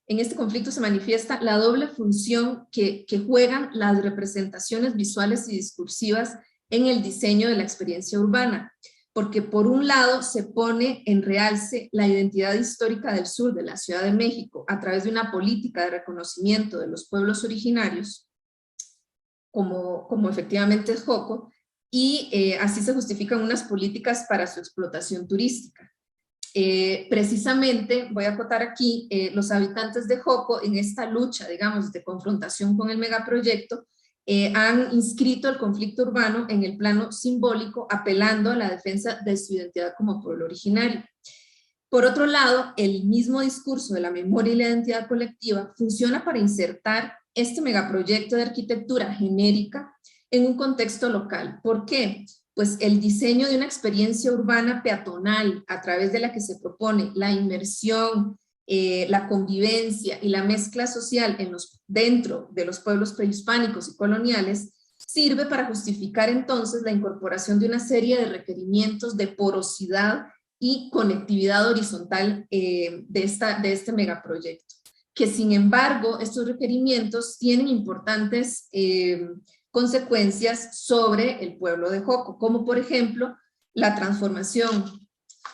En este conflicto se manifiesta la doble función que juegan las representaciones visuales y discursivas en el diseño de la experiencia urbana, porque por un lado se pone en realce la identidad histórica del sur de la Ciudad de México a través de una política de reconocimiento de los pueblos originarios, como efectivamente es Joco, y así se justifican unas políticas para su explotación turística. Precisamente, voy a acotar aquí, los habitantes de Joco en esta lucha, digamos, de confrontación con el megaproyecto, han inscrito el conflicto urbano en el plano simbólico, apelando a la defensa de su identidad como pueblo originario. Por otro lado, el mismo discurso de la memoria y la identidad colectiva funciona para insertar este megaproyecto de arquitectura genérica en un contexto local. ¿Por qué? Pues el diseño de una experiencia urbana peatonal a través de la que se propone la inmersión, la convivencia y la mezcla social dentro de los pueblos prehispánicos y coloniales sirve para justificar entonces la incorporación de una serie de requerimientos de porosidad y conectividad horizontal de este megaproyecto, que sin embargo estos requerimientos tienen importantes consecuencias sobre el pueblo de Joco, como por ejemplo la transformación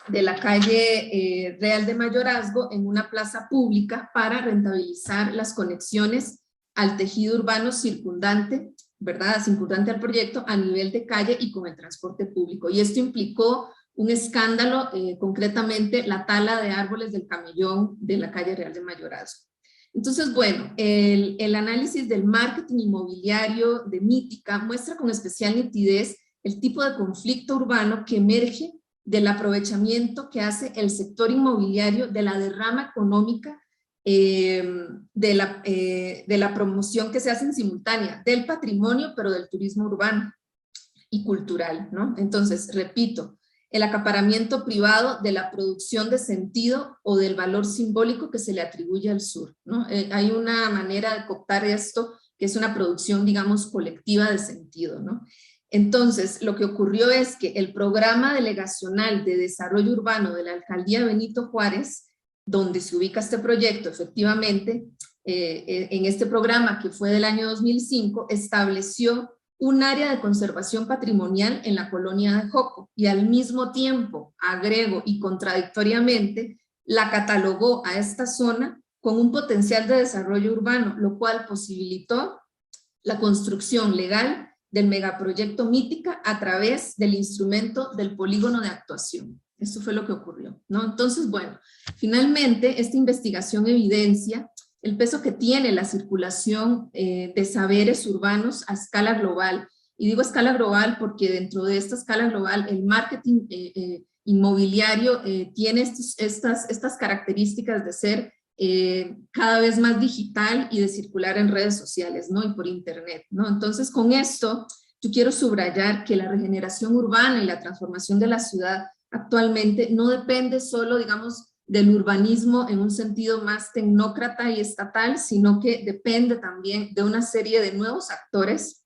de la calle Real de Mayorazgo en una plaza pública para rentabilizar las conexiones al tejido urbano circundante, ¿verdad? Circundante al proyecto a nivel de calle y con el transporte público. Y esto implicó un escándalo, concretamente la tala de árboles del camellón de la calle Real de Mayorazgo. Entonces, bueno, el análisis del marketing inmobiliario de Mítica muestra con especial nitidez el tipo de conflicto urbano que emerge del aprovechamiento que hace el sector inmobiliario de la derrama económica de la promoción que se hace en simultánea del patrimonio, pero del turismo urbano y cultural, ¿no? Entonces, repito, el acaparamiento privado de la producción de sentido o del valor simbólico que se le atribuye al sur, ¿no? Hay una manera de cooptar esto que es una producción, digamos, colectiva de sentido, ¿no? Entonces, lo que ocurrió es que el programa delegacional de desarrollo urbano de la alcaldía Benito Juárez, donde se ubica este proyecto, efectivamente, en este programa que fue del año 2005, estableció un área de conservación patrimonial en la colonia de Joco y al mismo tiempo, agrego y contradictoriamente, la catalogó a esta zona con un potencial de desarrollo urbano, lo cual posibilitó la construcción legal del megaproyecto Mítica a través del instrumento del polígono de actuación. Eso fue lo que ocurrió, ¿no? Entonces, bueno, finalmente esta investigación evidencia el peso que tiene la circulación de saberes urbanos a escala global. Y digo escala global porque dentro de esta escala global el marketing inmobiliario tiene estas características de ser cada vez más digital y de circular en redes sociales, ¿no? Y por internet, ¿no? Entonces, con esto yo quiero subrayar que la regeneración urbana y la transformación de la ciudad actualmente no depende solo, digamos, del urbanismo en un sentido más tecnócrata y estatal, sino que depende también de una serie de nuevos actores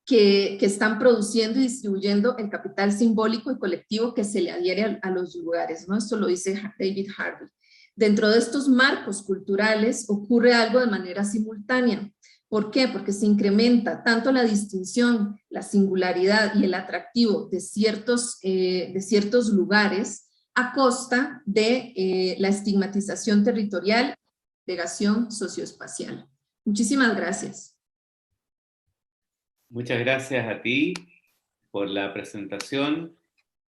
que están produciendo y distribuyendo el capital simbólico y colectivo que se le adhiere a los lugares, ¿no? Esto lo dice David Harvey. Dentro de estos marcos culturales ocurre algo de manera simultánea. ¿Por qué? Porque se incrementa tanto la distinción, la singularidad y el atractivo de ciertos lugares a costa de la estigmatización territorial y segregación socioespacial. Muchísimas gracias. Muchas gracias a ti por la presentación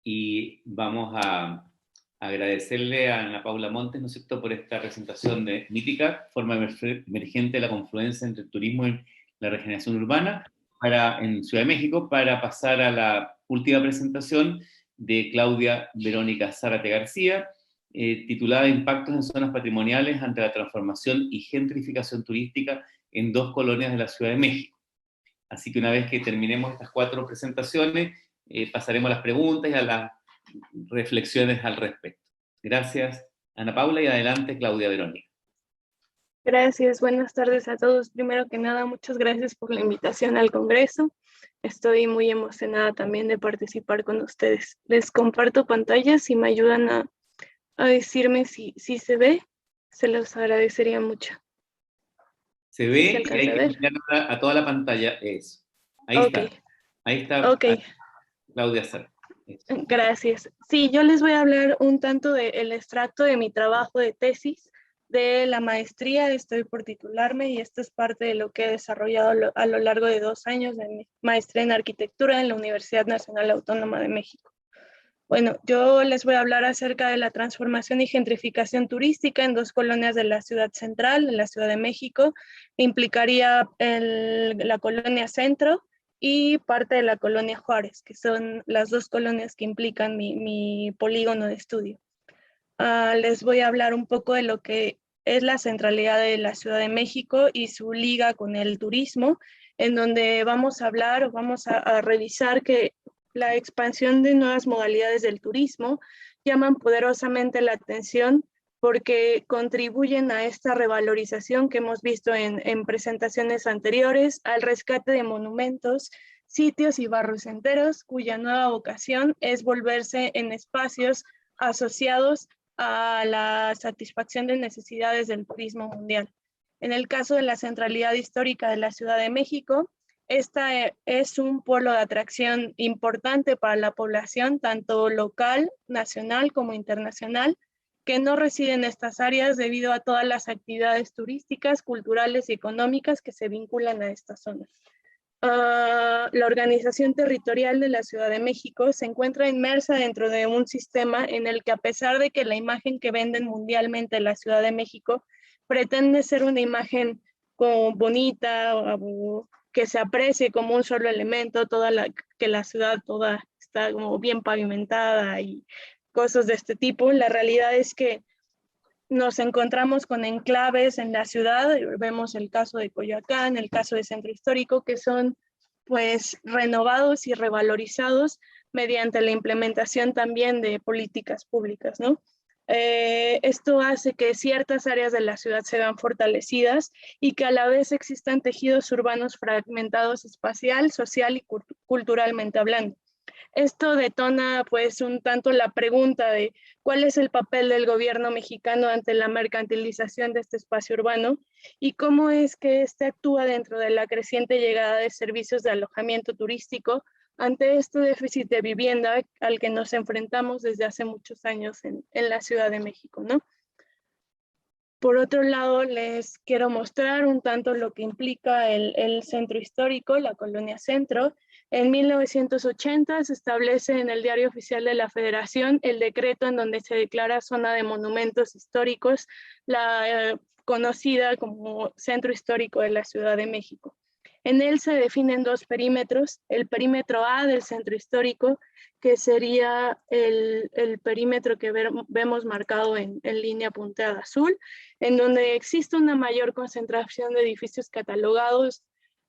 y vamos a agradecerle a Ana Paula Montes, ¿no es cierto?, por esta presentación de Mítica, forma emergente de la confluencia entre el turismo y la regeneración urbana en Ciudad de México, para pasar a la última presentación de Claudia Verónica Zárate García, titulada Impactos en zonas patrimoniales ante la transformación y gentrificación turística en 2 colonias de la Ciudad de México. Así que una vez que terminemos estas 4 presentaciones, pasaremos a las preguntas y a las reflexiones al respecto. Gracias, Ana Paula, y adelante, Claudia Verónica. Gracias, buenas tardes a todos. Primero que nada, muchas gracias por la invitación al Congreso. Estoy muy emocionada también de participar con ustedes. Les comparto pantallas, si me ayudan a decirme si se ve, se los agradecería mucho. Se ve y hay que cambiar a toda la pantalla eso. Ahí okay. Está. Ahí está. Okay. Claudia Zárate. Gracias. Sí, yo les voy a hablar un tanto del extracto de mi trabajo de tesis, de la maestría. Estoy por titularme y esto es parte de lo que he desarrollado a lo largo de 2 años de mi maestría en arquitectura en la Universidad Nacional Autónoma de México. Bueno, yo les voy a hablar acerca de la transformación y gentrificación turística en 2 colonias de la ciudad central, en la Ciudad de México. Implicaría la colonia Centro y parte de la colonia Juárez, que son las 2 colonias que implican mi polígono de estudio. Les voy a hablar un poco de lo que es la centralidad de la Ciudad de México y su liga con el turismo, en donde vamos a hablar, vamos a revisar que la expansión de nuevas modalidades del turismo llaman poderosamente la atención porque contribuyen a esta revalorización que hemos visto en presentaciones anteriores, al rescate de monumentos, sitios y barrios enteros, cuya nueva vocación es volverse en espacios asociados a la satisfacción de necesidades del turismo mundial. En el caso de la centralidad histórica de la Ciudad de México, esta es un polo de atracción importante para la población, tanto local, nacional como internacional, que no reside en estas áreas debido a todas las actividades turísticas, culturales y económicas que se vinculan a estas zonas. La organización territorial de la Ciudad de México se encuentra inmersa dentro de un sistema en el que, a pesar de que la imagen que venden mundialmente la Ciudad de México pretende ser una imagen como bonita, o que se aprecie como un solo elemento, que la ciudad toda está como bien pavimentada y cosas de este tipo, la realidad es que nos encontramos con enclaves en la ciudad. Vemos el caso de Coyoacán, el caso de Centro Histórico, que son pues renovados y revalorizados mediante la implementación también de políticas públicas, ¿no? Esto hace que ciertas áreas de la ciudad se vean fortalecidas y que a la vez existan tejidos urbanos fragmentados espacial, social y culturalmente hablando. Esto detona pues un tanto la pregunta de cuál es el papel del gobierno mexicano ante la mercantilización de este espacio urbano y cómo es que este actúa dentro de la creciente llegada de servicios de alojamiento turístico ante este déficit de vivienda al que nos enfrentamos desde hace muchos años en la Ciudad de México, ¿no? Por otro lado, les quiero mostrar un tanto lo que implica el centro histórico, la colonia Centro. En 1980 se establece en el Diario Oficial de la Federación el decreto en donde se declara zona de monumentos históricos, la conocida como Centro Histórico de la Ciudad de México. En él se definen 2 perímetros, el perímetro A del centro histórico, que sería el perímetro que vemos marcado en línea punteada azul, en donde existe una mayor concentración de edificios catalogados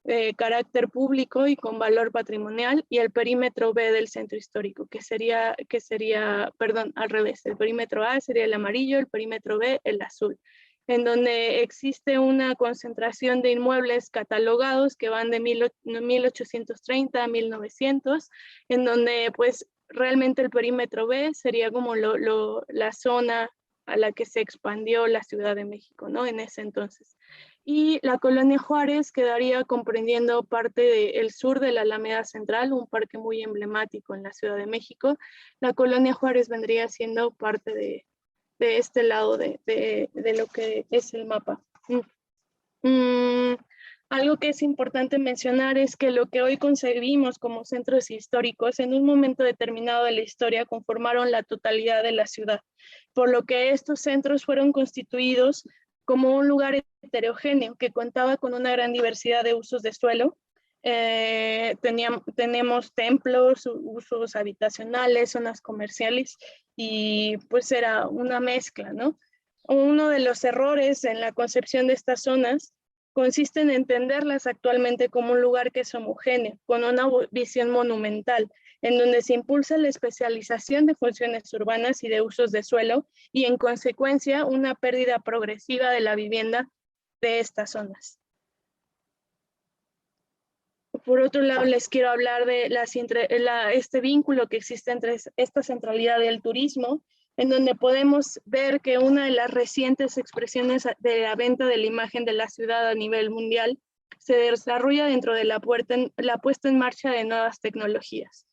de carácter público y con valor patrimonial, y el perímetro B del centro histórico, que sería, perdón, al revés, el perímetro A sería el amarillo, el perímetro B el azul, en donde existe una concentración de inmuebles catalogados que van de 1830 a 1900, en donde pues realmente el perímetro B sería como la zona a la que se expandió la Ciudad de México, ¿no? En ese entonces. Y la colonia Juárez quedaría comprendiendo parte del sur de la Alameda Central, un parque muy emblemático en la Ciudad de México. La colonia Juárez vendría siendo parte de este lado de lo que es el mapa. Algo que es importante mencionar es que lo que hoy concebimos como centros históricos en un momento determinado de la historia conformaron la totalidad de la ciudad, por lo que estos centros fueron constituidos como un lugar heterogéneo que contaba con una gran diversidad de usos de suelo. Tenemos templos, usos habitacionales, zonas comerciales, y pues era una mezcla, ¿no? Uno de los errores en la concepción de estas zonas consiste en entenderlas actualmente como un lugar que es homogéneo, con una visión monumental, en donde se impulsa la especialización de funciones urbanas y de usos de suelo, y en consecuencia una pérdida progresiva de la vivienda de estas zonas. Por otro lado, les quiero hablar de este vínculo que existe entre esta centralidad del turismo, en donde podemos ver que una de las recientes expresiones de la venta de la imagen de la ciudad a nivel mundial se desarrolla dentro de la puesta en marcha de nuevas tecnologías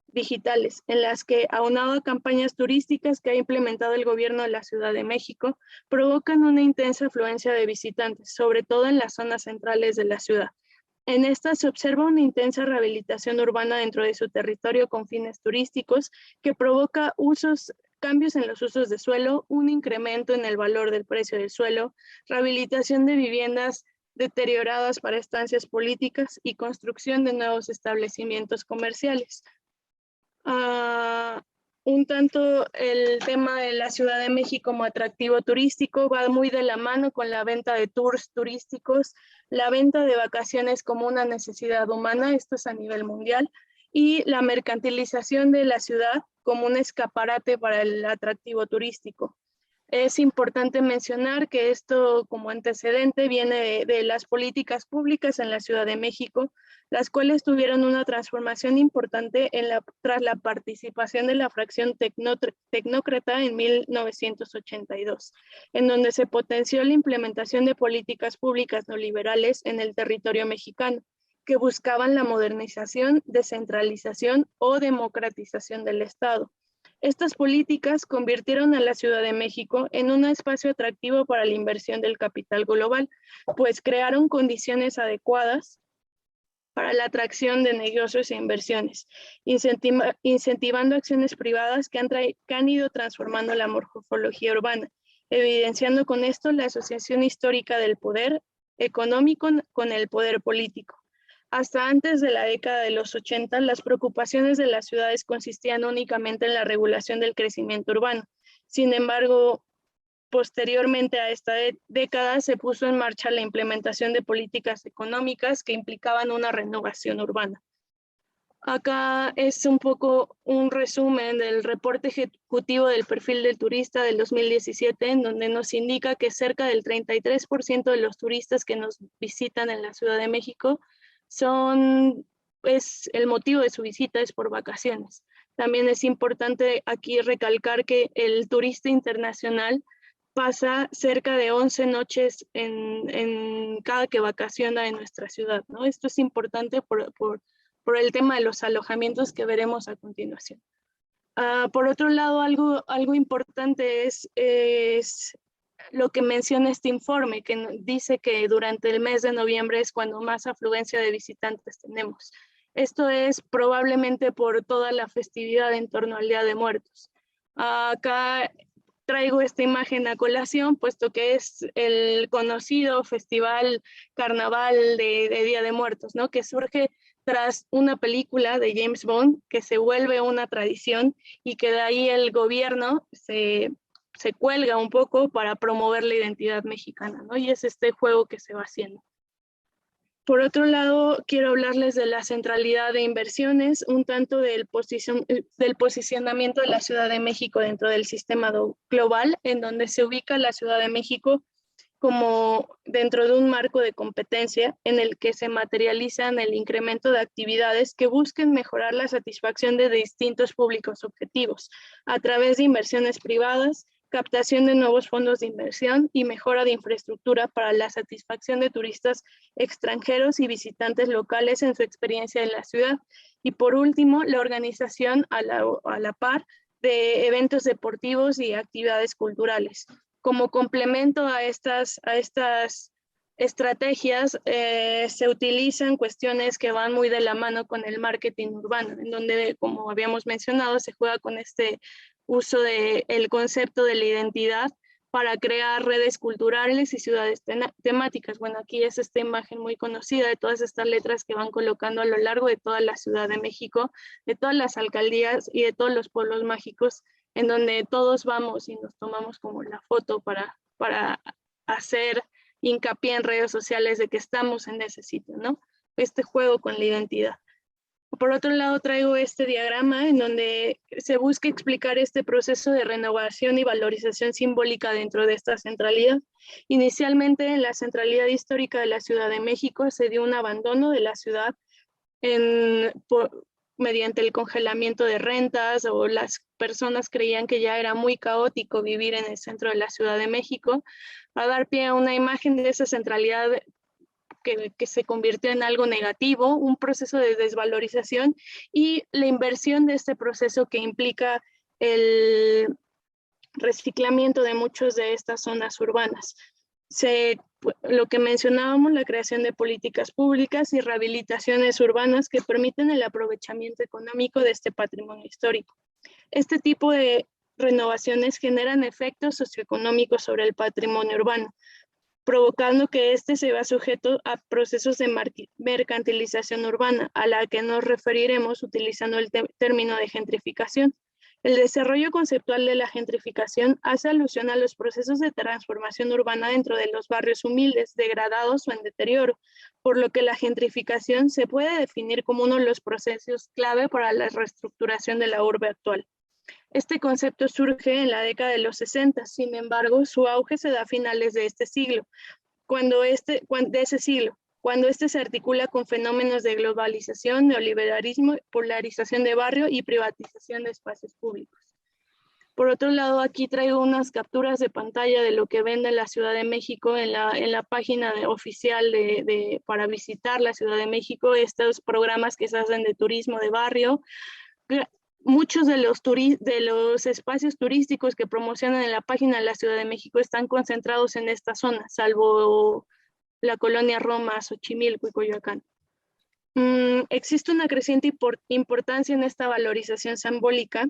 digitales, en las que, aunado a campañas turísticas que ha implementado el gobierno de la Ciudad de México, provocan una intensa afluencia de visitantes, sobre todo en las zonas centrales de la ciudad. En esta se observa una intensa rehabilitación urbana dentro de su territorio con fines turísticos que provoca cambios en los usos de suelo, un incremento en el valor del precio del suelo, rehabilitación de viviendas deterioradas para estancias políticas y construcción de nuevos establecimientos comerciales. Un tanto el tema de la Ciudad de México como atractivo turístico va muy de la mano con la venta de tours turísticos, la venta de vacaciones como una necesidad humana, esto es a nivel mundial, y la mercantilización de la ciudad como un escaparate para el atractivo turístico. Es importante mencionar que esto como antecedente viene de las políticas públicas en la Ciudad de México, las cuales tuvieron una transformación importante tras la participación de la fracción tecnócrata en 1982, en donde se potenció la implementación de políticas públicas neoliberales en el territorio mexicano, que buscaban la modernización, descentralización o democratización del Estado. Estas políticas convirtieron a la Ciudad de México en un espacio atractivo para la inversión del capital global, pues crearon condiciones adecuadas para la atracción de negocios e inversiones, incentivando acciones privadas que han ido transformando la morfología urbana, evidenciando con esto la asociación histórica del poder económico con el poder político. Hasta antes de la década de los 80, las preocupaciones de las ciudades consistían únicamente en la regulación del crecimiento urbano. Sin embargo, posteriormente a esta década se puso en marcha la implementación de políticas económicas que implicaban una renovación urbana. Acá es un poco un resumen del reporte ejecutivo del perfil del turista del 2017, en donde nos indica que cerca del 33% de los turistas que nos visitan en la Ciudad de México el motivo de su visita es por vacaciones. También es importante aquí recalcar que el turista internacional pasa cerca de 11 noches en cada que vacaciona en nuestra ciudad, ¿no? Esto es importante por el tema de los alojamientos que veremos a continuación. Por otro lado, algo importante es lo que menciona este informe, que dice que durante el mes de noviembre es cuando más afluencia de visitantes tenemos. Esto es probablemente por toda la festividad en torno al Día de Muertos. Acá traigo esta imagen a colación, puesto que es el conocido festival carnaval de Día de Muertos, ¿no? Que surge tras una película de James Bond, que se vuelve una tradición y que de ahí el gobierno se cuelga un poco para promover la identidad mexicana, ¿no? Y es este juego que se va haciendo. Por otro lado, quiero hablarles de la centralidad de inversiones, un tanto del posicionamiento de la Ciudad de México dentro del sistema global, en donde se ubica la Ciudad de México como dentro de un marco de competencia en el que se materializan el incremento de actividades que busquen mejorar la satisfacción de distintos públicos objetivos a través de inversiones privadas, captación de nuevos fondos de inversión y mejora de infraestructura para la satisfacción de turistas extranjeros y visitantes locales en su experiencia en la ciudad. Y por último, la organización a la par de eventos deportivos y actividades culturales. Como complemento a estas estrategias, se utilizan cuestiones que van muy de la mano con el marketing urbano, en donde, como habíamos mencionado, se juega con este uso del concepto de la identidad para crear redes culturales y ciudades temáticas. Bueno, aquí es esta imagen muy conocida de todas estas letras que van colocando a lo largo de toda la Ciudad de México, de todas las alcaldías y de todos los pueblos mágicos, en donde todos vamos y nos tomamos como la foto para hacer hincapié en redes sociales de que estamos en ese sitio, ¿no? Este juego con la identidad. Por otro lado, traigo este diagrama en donde se busca explicar este proceso de renovación y valorización simbólica dentro de esta centralidad. Inicialmente, en la centralidad histórica de la Ciudad de México se dio un abandono de la ciudad mediante el congelamiento de rentas, o las personas creían que ya era muy caótico vivir en el centro de la Ciudad de México, a dar pie a una imagen de esa centralidad que se convirtió en algo negativo, un proceso de desvalorización y la inversión de este proceso que implica el reciclamiento de muchas de estas zonas urbanas. Se lo que mencionábamos, la creación de políticas públicas y rehabilitaciones urbanas que permiten el aprovechamiento económico de este patrimonio histórico. Este tipo de renovaciones generan efectos socioeconómicos sobre el patrimonio urbano, provocando que éste se vea sujeto a procesos de mercantilización urbana, a la que nos referiremos utilizando el término de gentrificación. El desarrollo conceptual de la gentrificación hace alusión a los procesos de transformación urbana dentro de los barrios humildes, degradados o en deterioro, por lo que la gentrificación se puede definir como uno de los procesos clave para la reestructuración de la urbe actual. Este concepto surge en la década de los 60, sin embargo, su auge se da a finales de este siglo, cuando este se articula con fenómenos de globalización, neoliberalismo, polarización de barrio y privatización de espacios públicos. Por otro lado, aquí traigo unas capturas de pantalla de lo que vende la Ciudad de México en la página oficial para visitar la Ciudad de México, estos programas que se hacen de turismo de barrio. Muchos de los espacios turísticos que promocionan en la página de la Ciudad de México están concentrados en esta zona, salvo la colonia Roma, Xochimilco y Coyoacán. Existe una creciente importancia en esta valorización simbólica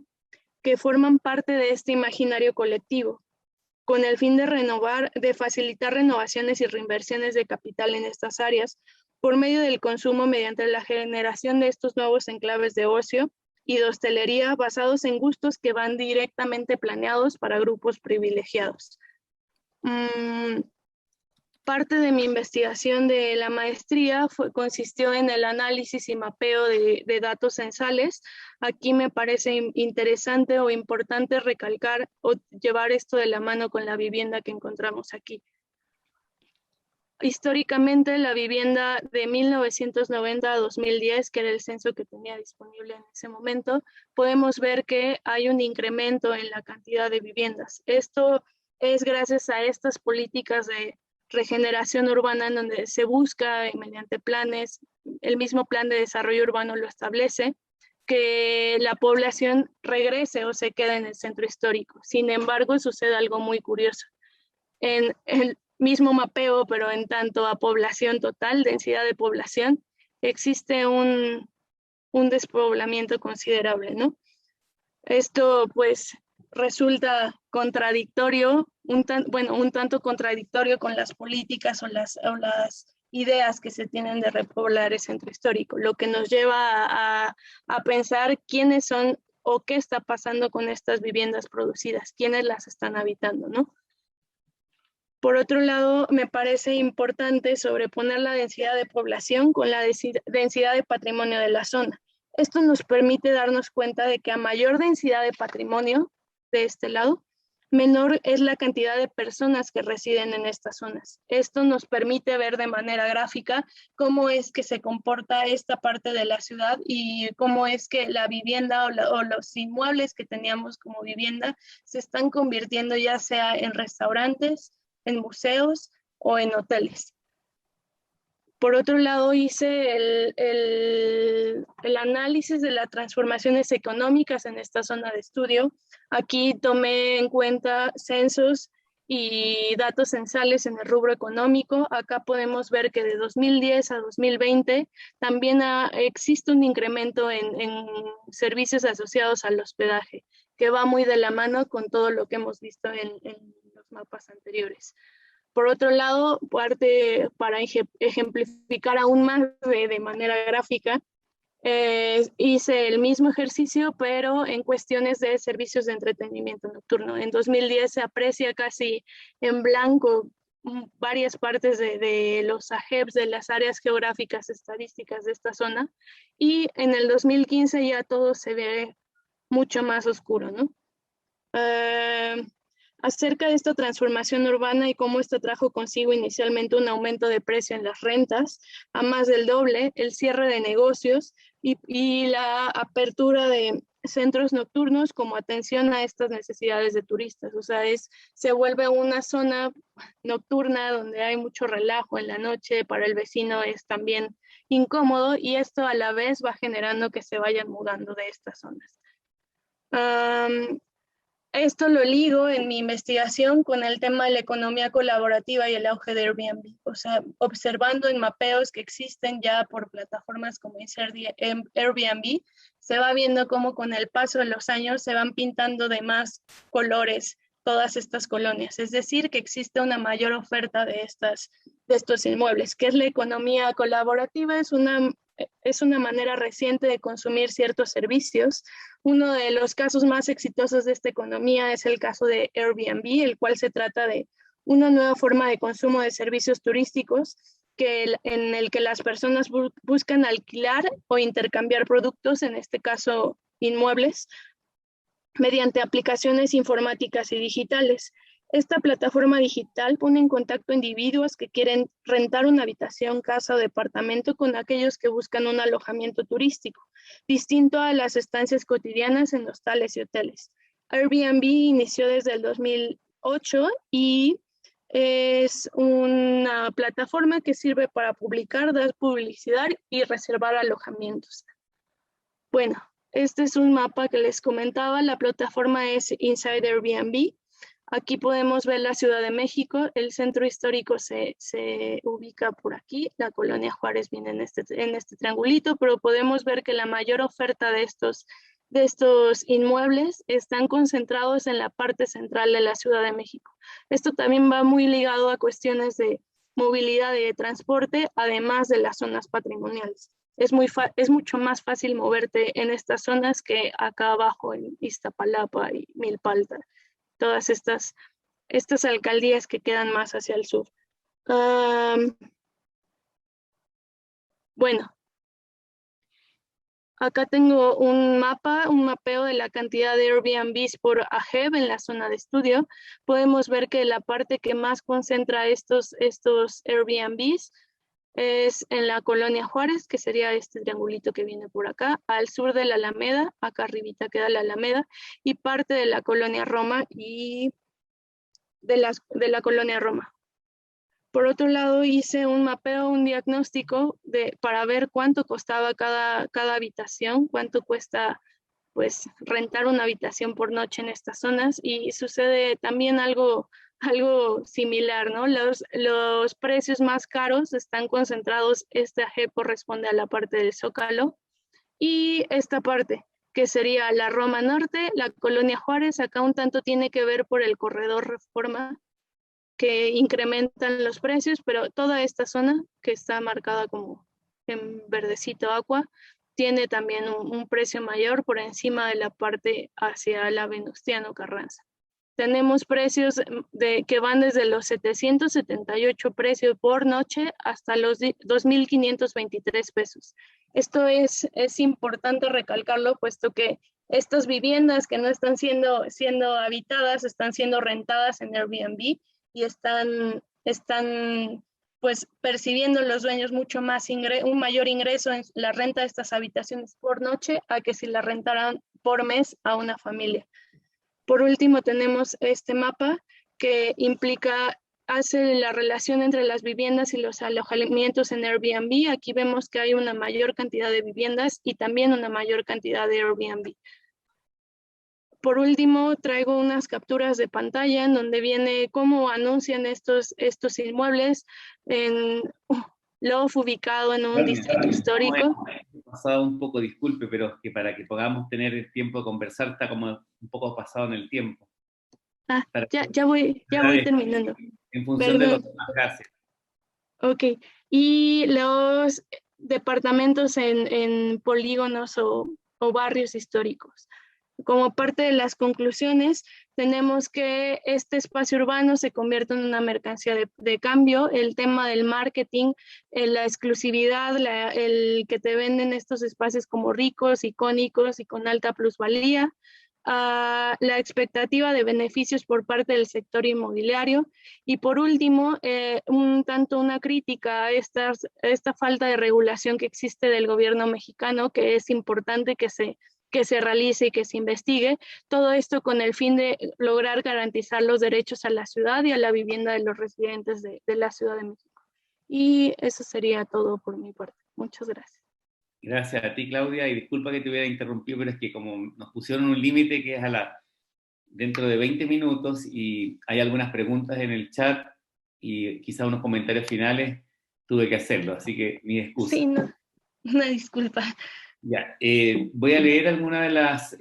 que forman parte de este imaginario colectivo, con el fin de facilitar renovaciones y reinversiones de capital en estas áreas por medio del consumo mediante la generación de estos nuevos enclaves de ocio y de hostelería basados en gustos que van directamente planeados para grupos privilegiados. Parte de mi investigación de la maestría consistió en el análisis y mapeo de datos censales. Aquí me parece interesante o importante recalcar o llevar esto de la mano con la vivienda que encontramos aquí. Históricamente, la vivienda de 1990 a 2010, que era el censo que tenía disponible en ese momento, podemos ver que hay un incremento en la cantidad de viviendas. Esto es gracias a estas políticas de regeneración urbana en donde se busca mediante planes, el mismo plan de desarrollo urbano lo establece, que la población regrese o se quede en el centro histórico. Sin embargo, sucede algo muy curioso. En el mismo mapeo, pero en tanto a población total, densidad de población, existe un despoblamiento considerable, ¿no? Esto pues resulta contradictorio, un tanto contradictorio con las políticas o las ideas que se tienen de repoblar el centro histórico, lo que nos lleva a pensar quiénes son o qué está pasando con estas viviendas producidas, quiénes las están habitando, ¿no? Por otro lado, me parece importante sobreponer la densidad de población con la densidad de patrimonio de la zona. Esto nos permite darnos cuenta de que a mayor densidad de patrimonio de este lado, menor es la cantidad de personas que residen en estas zonas. Esto nos permite ver de manera gráfica cómo es que se comporta esta parte de la ciudad y cómo es que la vivienda o los inmuebles que teníamos como vivienda se están convirtiendo ya sea en restaurantes, en museos o en hoteles. Por otro lado, hice el análisis de las transformaciones económicas en esta zona de estudio. Aquí tomé en cuenta censos y datos censales en el rubro económico. Acá podemos ver que de 2010 a 2020 también existe un incremento en servicios asociados al hospedaje, que va muy de la mano con todo lo que hemos visto en los mapas anteriores. Por otro lado, para ejemplificar aún más de manera gráfica, hice el mismo ejercicio, pero en cuestiones de servicios de entretenimiento nocturno. En 2010 se aprecia casi en blanco varias partes de los AGEPs, de las áreas geográficas estadísticas de esta zona, y en el 2015 ya todo se ve mucho más oscuro, ¿no? Acerca de esta transformación urbana y cómo esto trajo consigo inicialmente un aumento de precio en las rentas a más del doble, el cierre de negocios y la apertura de centros nocturnos como atención a estas necesidades de turistas. O sea, se vuelve una zona nocturna donde hay mucho relajo en la noche, para el vecino es también incómodo y esto a la vez va generando que se vayan mudando de estas zonas. esto lo ligo en mi investigación con el tema de la economía colaborativa y el auge de Airbnb. O sea, observando en mapeos que existen ya por plataformas como Airbnb, se va viendo cómo con el paso de los años se van pintando de más colores todas estas colonias. Es decir, que existe una mayor oferta de estos inmuebles. ¿Qué es la economía colaborativa? Es una manera reciente de consumir ciertos servicios. Uno de los casos más exitosos de esta economía es el caso de Airbnb, el cual se trata de una nueva forma de consumo de servicios turísticos en el que las personas buscan alquilar o intercambiar productos, en este caso inmuebles, mediante aplicaciones informáticas y digitales. Esta plataforma digital pone en contacto individuos que quieren rentar una habitación, casa o departamento con aquellos que buscan un alojamiento turístico, distinto a las estancias cotidianas en hostales y hoteles. Airbnb inició desde el 2008 y es una plataforma que sirve para publicar, dar publicidad y reservar alojamientos. Bueno, este es un mapa que les comentaba. La plataforma es Inside Airbnb. Aquí podemos ver la Ciudad de México. El centro histórico se ubica por aquí. La Colonia Juárez viene en este triangulito, pero podemos ver que la mayor oferta de estos inmuebles están concentrados en la parte central de la Ciudad de México. Esto también va muy ligado a cuestiones de movilidad de transporte, además de las zonas patrimoniales. Es mucho más fácil moverte en estas zonas que acá abajo en Iztapalapa y Milpalta. Todas estas alcaldías que quedan más hacia el sur. Bueno, acá tengo un mapeo de la cantidad de Airbnbs por AGEB en la zona de estudio. Podemos ver que la parte que más concentra estos Airbnbs es en la Colonia Juárez, que sería este triangulito que viene por acá, al sur de la Alameda, acá arribita queda la Alameda, y parte de la Colonia Roma y de la Colonia Roma. Por otro lado, hice un mapeo, un diagnóstico para ver cuánto costaba cada habitación, cuánto cuesta pues rentar una habitación por noche en estas zonas, y sucede también algo similar, ¿no? Los precios más caros están concentrados, este AG corresponde a la parte del Zócalo, y esta parte, que sería la Roma Norte, la Colonia Juárez, acá un tanto tiene que ver por el corredor Reforma, que incrementan los precios, pero toda esta zona, que está marcada como en verdecito agua, tiene también un precio mayor por encima de la parte hacia la Venustiano Carranza. Tenemos precios que van desde los 778 precios por noche hasta los 2.523 pesos. Esto es importante recalcarlo, puesto que estas viviendas que no están siendo habitadas, están siendo rentadas en Airbnb y están pues percibiendo los dueños un mayor ingreso en la renta de estas habitaciones por noche a que si la rentaran por mes a una familia. Por último, tenemos este mapa que hace la relación entre las viviendas y los alojamientos en Airbnb. Aquí vemos que hay una mayor cantidad de viviendas y también una mayor cantidad de Airbnb. Por último, traigo unas capturas de pantalla en donde viene cómo anuncian estos inmuebles en Love, ubicado en un distrito histórico. He pasado un poco, disculpe, pero que para que podamos tener el tiempo de conversar está como un poco pasado en el tiempo. Ya voy terminando. En función de los Perdón. demás, gracias. Ok, y los departamentos en polígonos o barrios históricos. Como parte de las conclusiones, tenemos que este espacio urbano se convierte en una mercancía de cambio. El tema del marketing, la exclusividad, el que te venden estos espacios como ricos, icónicos y con alta plusvalía. La expectativa de beneficios por parte del sector inmobiliario, y por último, una crítica a esta falta de regulación que existe del gobierno mexicano, que es importante que se realice y que se investigue, todo esto con el fin de lograr garantizar los derechos a la ciudad y a la vivienda de los residentes de la Ciudad de México. Y eso sería todo por mi parte. Muchas gracias. Gracias a ti, Claudia, y disculpa que te hubiera interrumpido, pero es que como nos pusieron un límite que es a las dentro de 20 minutos y hay algunas preguntas en el chat y quizá unos comentarios finales, tuve que hacerlo, así que mi excusa. Sí, no, una disculpa. Ya, voy a leer algunas de las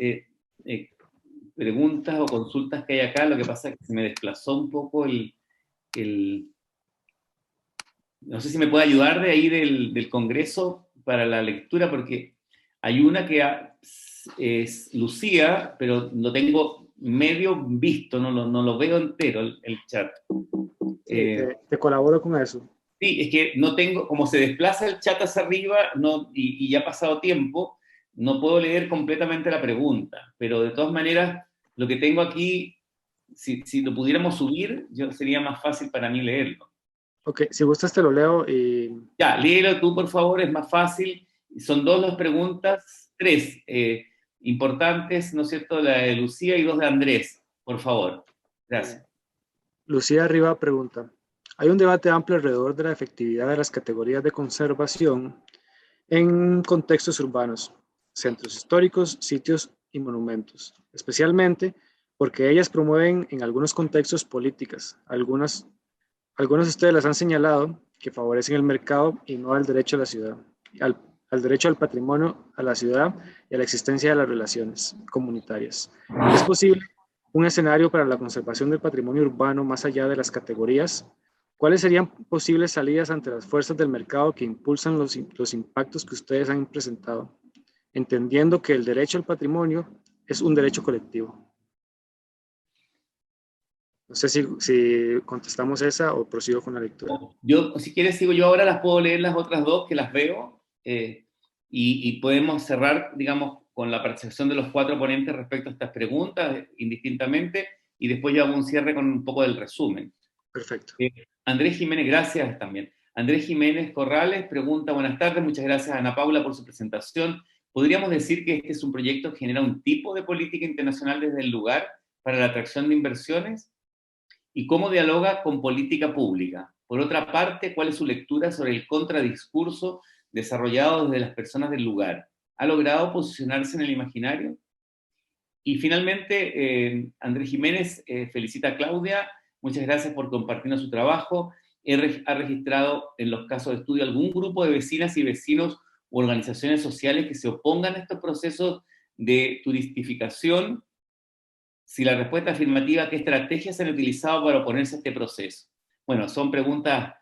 preguntas o consultas que hay acá. Lo que pasa es que se me desplazó un poco no sé si me puede ayudar de ahí del Congreso para la lectura, porque hay una que es Lucía, pero lo tengo medio visto, no lo veo entero el chat. Sí, te colaboro con eso. Sí, es que no tengo, como se desplaza el chat hacia arriba y ya ha pasado tiempo, no puedo leer completamente la pregunta, pero de todas maneras, lo que tengo aquí, si lo pudiéramos subir, sería más fácil para mí leerlo. Ok, si gustas te lo leo y... Ya, léelo tú, por favor, es más fácil. Son dos las preguntas, tres importantes, ¿no es cierto? La de Lucía y dos de Andrés, por favor. Gracias. Lucía Arriba pregunta, hay un debate amplio alrededor de la efectividad de las categorías de conservación en contextos urbanos, centros históricos, sitios y monumentos, especialmente porque ellas promueven en algunos contextos políticas. Algunos de ustedes las han señalado que favorecen el mercado y no al derecho a la ciudad, al derecho al patrimonio, a la ciudad y a la existencia de las relaciones comunitarias. ¿Es posible un escenario para la conservación del patrimonio urbano más allá de las categorías? ¿Cuáles serían posibles salidas ante las fuerzas del mercado que impulsan los impactos que ustedes han presentado, entendiendo que el derecho al patrimonio es un derecho colectivo? No sé si contestamos esa o prosigo con la lectura. Yo, si quieres, sigo yo ahora, las puedo leer las otras dos que las veo y podemos cerrar, digamos, con la participación de los cuatro ponentes respecto a estas preguntas, indistintamente, y después yo hago un cierre con un poco del resumen. Perfecto. Andrés Jiménez, gracias también. Andrés Jiménez Corrales pregunta, buenas tardes, muchas gracias a Ana Paula por su presentación. ¿Podríamos decir que este es un proyecto que genera un tipo de política internacional desde el lugar para la atracción de inversiones? ¿Y cómo dialoga con política pública? Por otra parte, ¿cuál es su lectura sobre el contradiscurso desarrollado desde las personas del lugar? ¿Ha logrado posicionarse en el imaginario? Y finalmente, Andrés Jiménez felicita a Claudia. Muchas gracias por compartirnos su trabajo. Ha registrado en los casos de estudio algún grupo de vecinas y vecinos u organizaciones sociales que se opongan a estos procesos de turistificación. Si la respuesta afirmativa, ¿qué estrategias se han utilizado para oponerse a este proceso? Bueno, son preguntas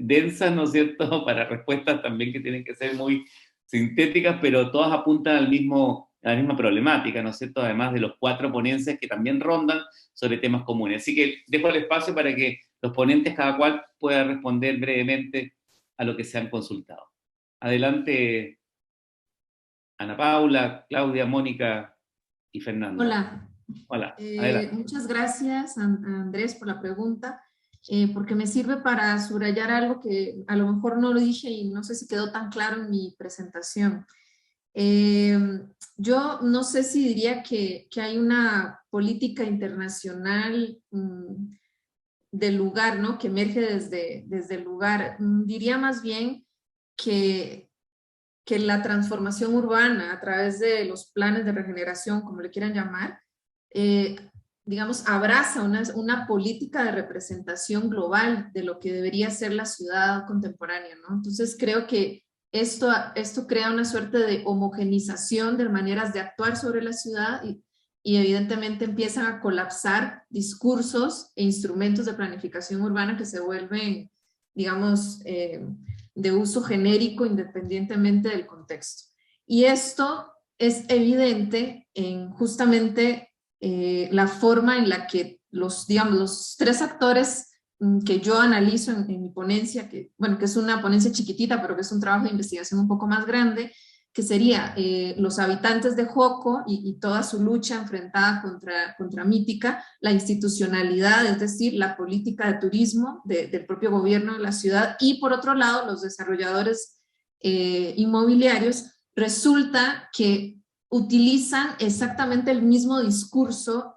densas, ¿no es cierto?, para respuestas también que tienen que ser muy sintéticas, pero todas apuntan a la misma problemática, ¿no es cierto?, además de los cuatro ponentes que también rondan sobre temas comunes. Así que dejo el espacio para que los ponentes, cada cual, pueda responder brevemente a lo que se han consultado. Adelante, Ana Paula, Claudia, Mónica y Fernando. Hola. Hola, muchas gracias, Andrés, por la pregunta, porque me sirve para subrayar algo que a lo mejor no lo dije y no sé si quedó tan claro en mi presentación. Yo no sé si diría que hay una política internacional del lugar, ¿no?, que emerge desde el lugar. Diría más bien que la transformación urbana a través de los planes de regeneración, como le quieran llamar, digamos, abraza una política de representación global de lo que debería ser la ciudad contemporánea, ¿no? Entonces creo que esto crea una suerte de homogenización de maneras de actuar sobre la ciudad y evidentemente empiezan a colapsar discursos e instrumentos de planificación urbana que se vuelven, digamos, de uso genérico independientemente del contexto. Y esto es evidente en justamente la forma en la que los tres actores que yo analizo en mi ponencia, que es una ponencia chiquitita, pero que es un trabajo de investigación un poco más grande, que sería los habitantes de Joco y toda su lucha enfrentada contra Mítica, la institucionalidad, es decir, la política de turismo del propio gobierno de la ciudad, y por otro lado los desarrolladores inmobiliarios. Resulta que utilizan exactamente el mismo discurso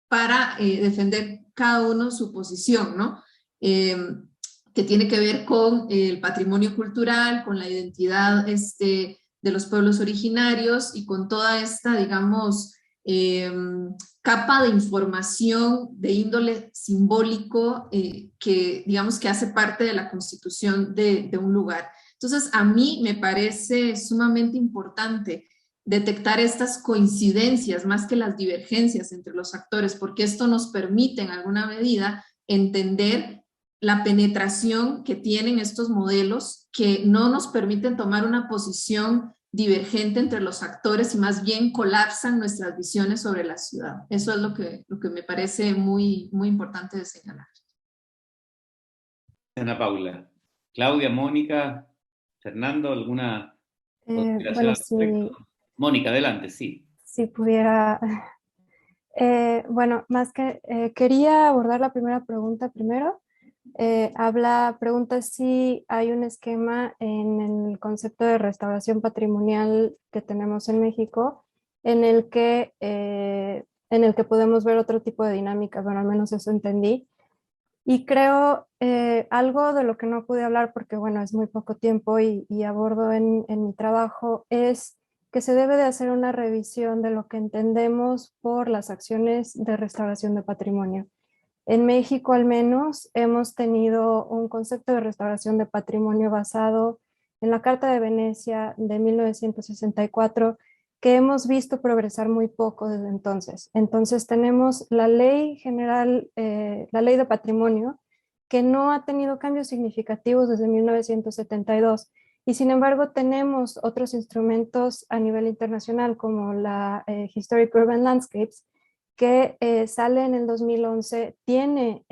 para defender cada uno su posición, ¿no? Que tiene que ver con el patrimonio cultural, con la identidad de los pueblos originarios y con toda esta, digamos, capa de información de índole simbólico que digamos que hace parte de la constitución de un lugar. Entonces, a mí me parece sumamente importante detectar estas coincidencias más que las divergencias entre los actores, porque esto nos permite en alguna medida entender la penetración que tienen estos modelos que no nos permiten tomar una posición divergente entre los actores y más bien colapsan nuestras visiones sobre la ciudad. Eso es lo que me parece muy, muy importante de señalar. Ana Paula. Claudia, Mónica, Fernando, ¿alguna consideración Bueno, al respecto? si, Mónica, adelante, sí. si pudiera... bueno, más que quería abordar la primera pregunta primero. Pregunta si hay un esquema en el concepto de restauración patrimonial que tenemos en México en el que podemos ver otro tipo de dinámicas, bueno, al menos eso entendí. Y creo algo de lo que no pude hablar porque, bueno, es muy poco tiempo y abordo en mi trabajo es que se debe de hacer una revisión de lo que entendemos por las acciones de restauración de patrimonio. En México, al menos, hemos tenido un concepto de restauración de patrimonio basado en la Carta de Venecia de 1964, que hemos visto progresar muy poco desde entonces. Entonces tenemos la ley general, la ley de patrimonio, que no ha tenido cambios significativos desde 1972. Y sin embargo tenemos otros instrumentos a nivel internacional como la Historic Urban Landscapes, que sale en el 2011, tiene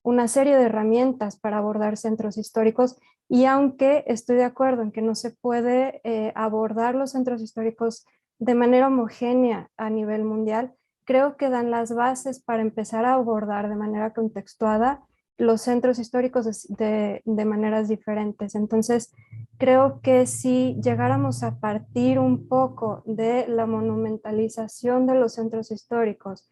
una serie de herramientas para abordar centros históricos y aunque estoy de acuerdo en que no se puede abordar los centros históricos de manera homogénea a nivel mundial, creo que dan las bases para empezar a abordar de manera contextuada los centros históricos de maneras diferentes. Entonces, creo que si llegáramos a partir un poco de la monumentalización de los centros históricos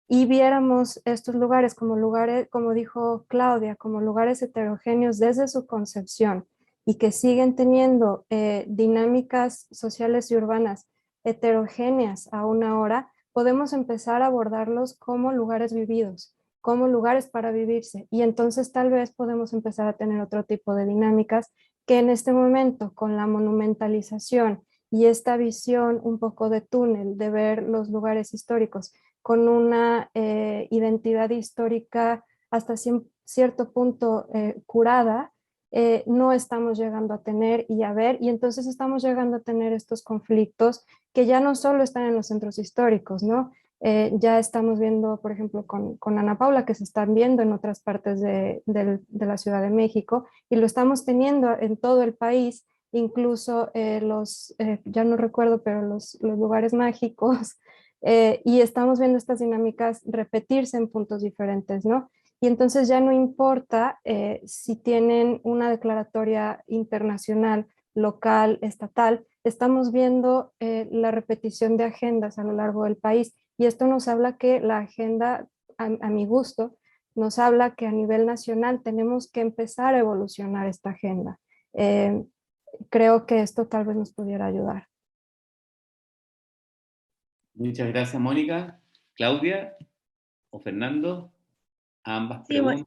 y viéramos estos lugares, como dijo Claudia, como lugares heterogéneos desde su concepción y que siguen teniendo dinámicas sociales y urbanas heterogéneas aún ahora, podemos empezar a abordarlos como lugares vividos, como lugares para vivirse. Y entonces tal vez podemos empezar a tener otro tipo de dinámicas que en este momento, con la monumentalización y esta visión un poco de túnel, de ver los lugares históricos con una identidad histórica hasta cierto punto curada, no estamos llegando a tener y a ver, y entonces estamos llegando a tener estos conflictos que ya no solo están en los centros históricos, ¿no? Ya estamos viendo, por ejemplo, con Ana Paula, que se están viendo en otras partes de la Ciudad de México, y lo estamos teniendo en todo el país, incluso ya no recuerdo, pero los lugares mágicos, y estamos viendo estas dinámicas repetirse en puntos diferentes, ¿no? Y entonces ya no importa si tienen una declaratoria internacional, local, estatal, estamos viendo la repetición de agendas a lo largo del país. Y esto nos habla que la agenda, a mi gusto, nos habla que a nivel nacional tenemos que empezar a evolucionar esta agenda. Creo que esto tal vez nos pudiera ayudar. Muchas gracias, Mónica. Claudia o Fernando, ambas Sí, preguntas.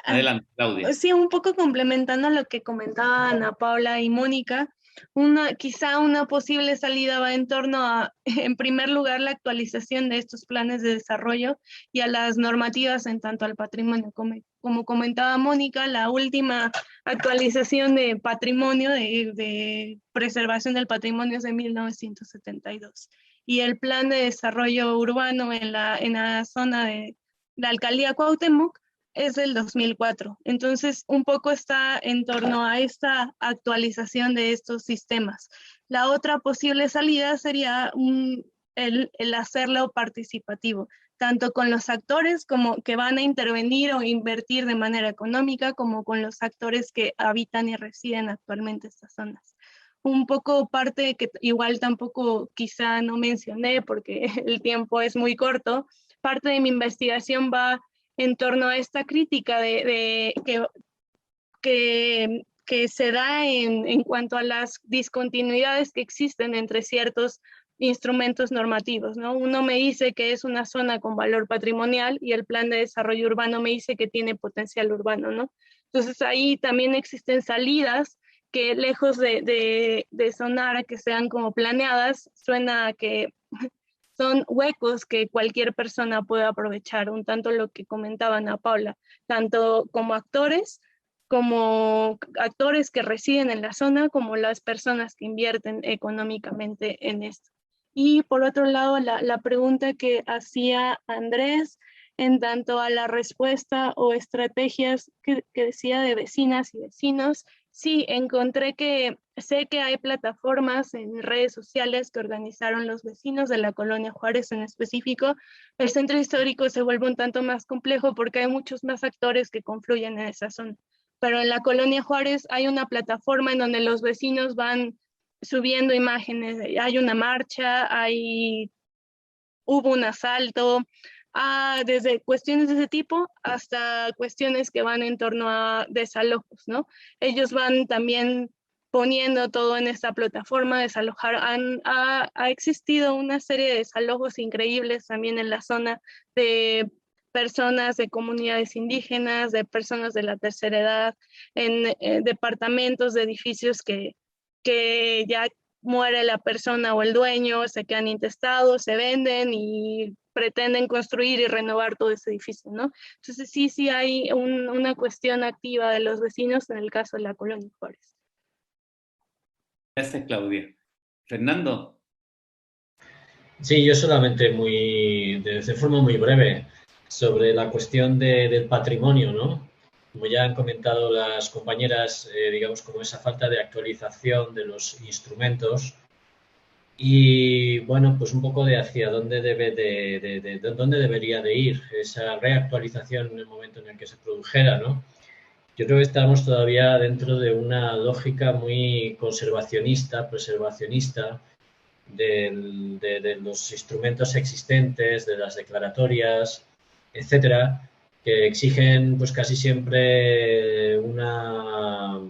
Adelante, Claudia. Sí, un poco complementando lo que comentaban Ana Paula y Mónica, quizá una posible salida va en torno a, en primer lugar, la actualización de estos planes de desarrollo y a las normativas en tanto al patrimonio. Como comentaba Mónica, la última actualización de patrimonio, de preservación del patrimonio es de 1972. Y el plan de desarrollo urbano en la zona de la alcaldía Cuauhtémoc es del 2004. Entonces, un poco está en torno a esta actualización de estos sistemas. La otra posible salida sería el hacerlo participativo, tanto con los actores como que van a intervenir o invertir de manera económica, como con los actores que habitan y residen actualmente estas zonas. Un poco parte que igual tampoco quizá no mencioné porque el tiempo es muy corto, parte de mi investigación va en torno a esta crítica que que se da en cuanto a las discontinuidades que existen entre ciertos instrumentos normativos, ¿no? Uno me dice que es una zona con valor patrimonial y el plan de desarrollo urbano me dice que tiene potencial urbano, ¿no? Entonces ahí también existen salidas que lejos de sonar a que sean como planeadas, suena a que son huecos que cualquier persona puede aprovechar, un tanto lo que comentaba Ana Paula, tanto como actores que residen en la zona, como las personas que invierten económicamente en esto. Y por otro lado, la pregunta que hacía Andrés, en tanto a la respuesta o estrategias que decía de vecinas y vecinos, sí, encontré que sé que hay plataformas en redes sociales que organizaron los vecinos de la Colonia Juárez en específico. El centro histórico se vuelve un tanto más complejo porque hay muchos más actores que confluyen en esa zona. Pero en la Colonia Juárez hay una plataforma en donde los vecinos van subiendo imágenes. Hay una marcha, hubo un asalto, desde cuestiones de ese tipo hasta cuestiones que van en torno a desalojos, ¿no? Ellos van también poniendo todo en esta plataforma, desalojar. Ha existido una serie de desalojos increíbles también en la zona de personas de comunidades indígenas, de personas de la tercera edad, en departamentos de edificios que ya muere la persona o el dueño, se quedan intestados, se venden y pretenden construir y renovar todo ese edificio, ¿no? Entonces sí hay una cuestión activa de los vecinos en el caso de la Colonia Juárez. Gracias, Claudia. Fernando. Sí, yo solamente de forma muy breve sobre la cuestión del patrimonio, ¿no? Como ya han comentado las compañeras, digamos, como esa falta de actualización de los instrumentos y, bueno, pues un poco de hacia dónde dónde debería de ir esa reactualización en el momento en el que se produjera, ¿no? Yo creo que estamos todavía dentro de una lógica muy conservacionista, preservacionista, de los instrumentos existentes, de las declaratorias, etcétera, que exigen pues casi siempre la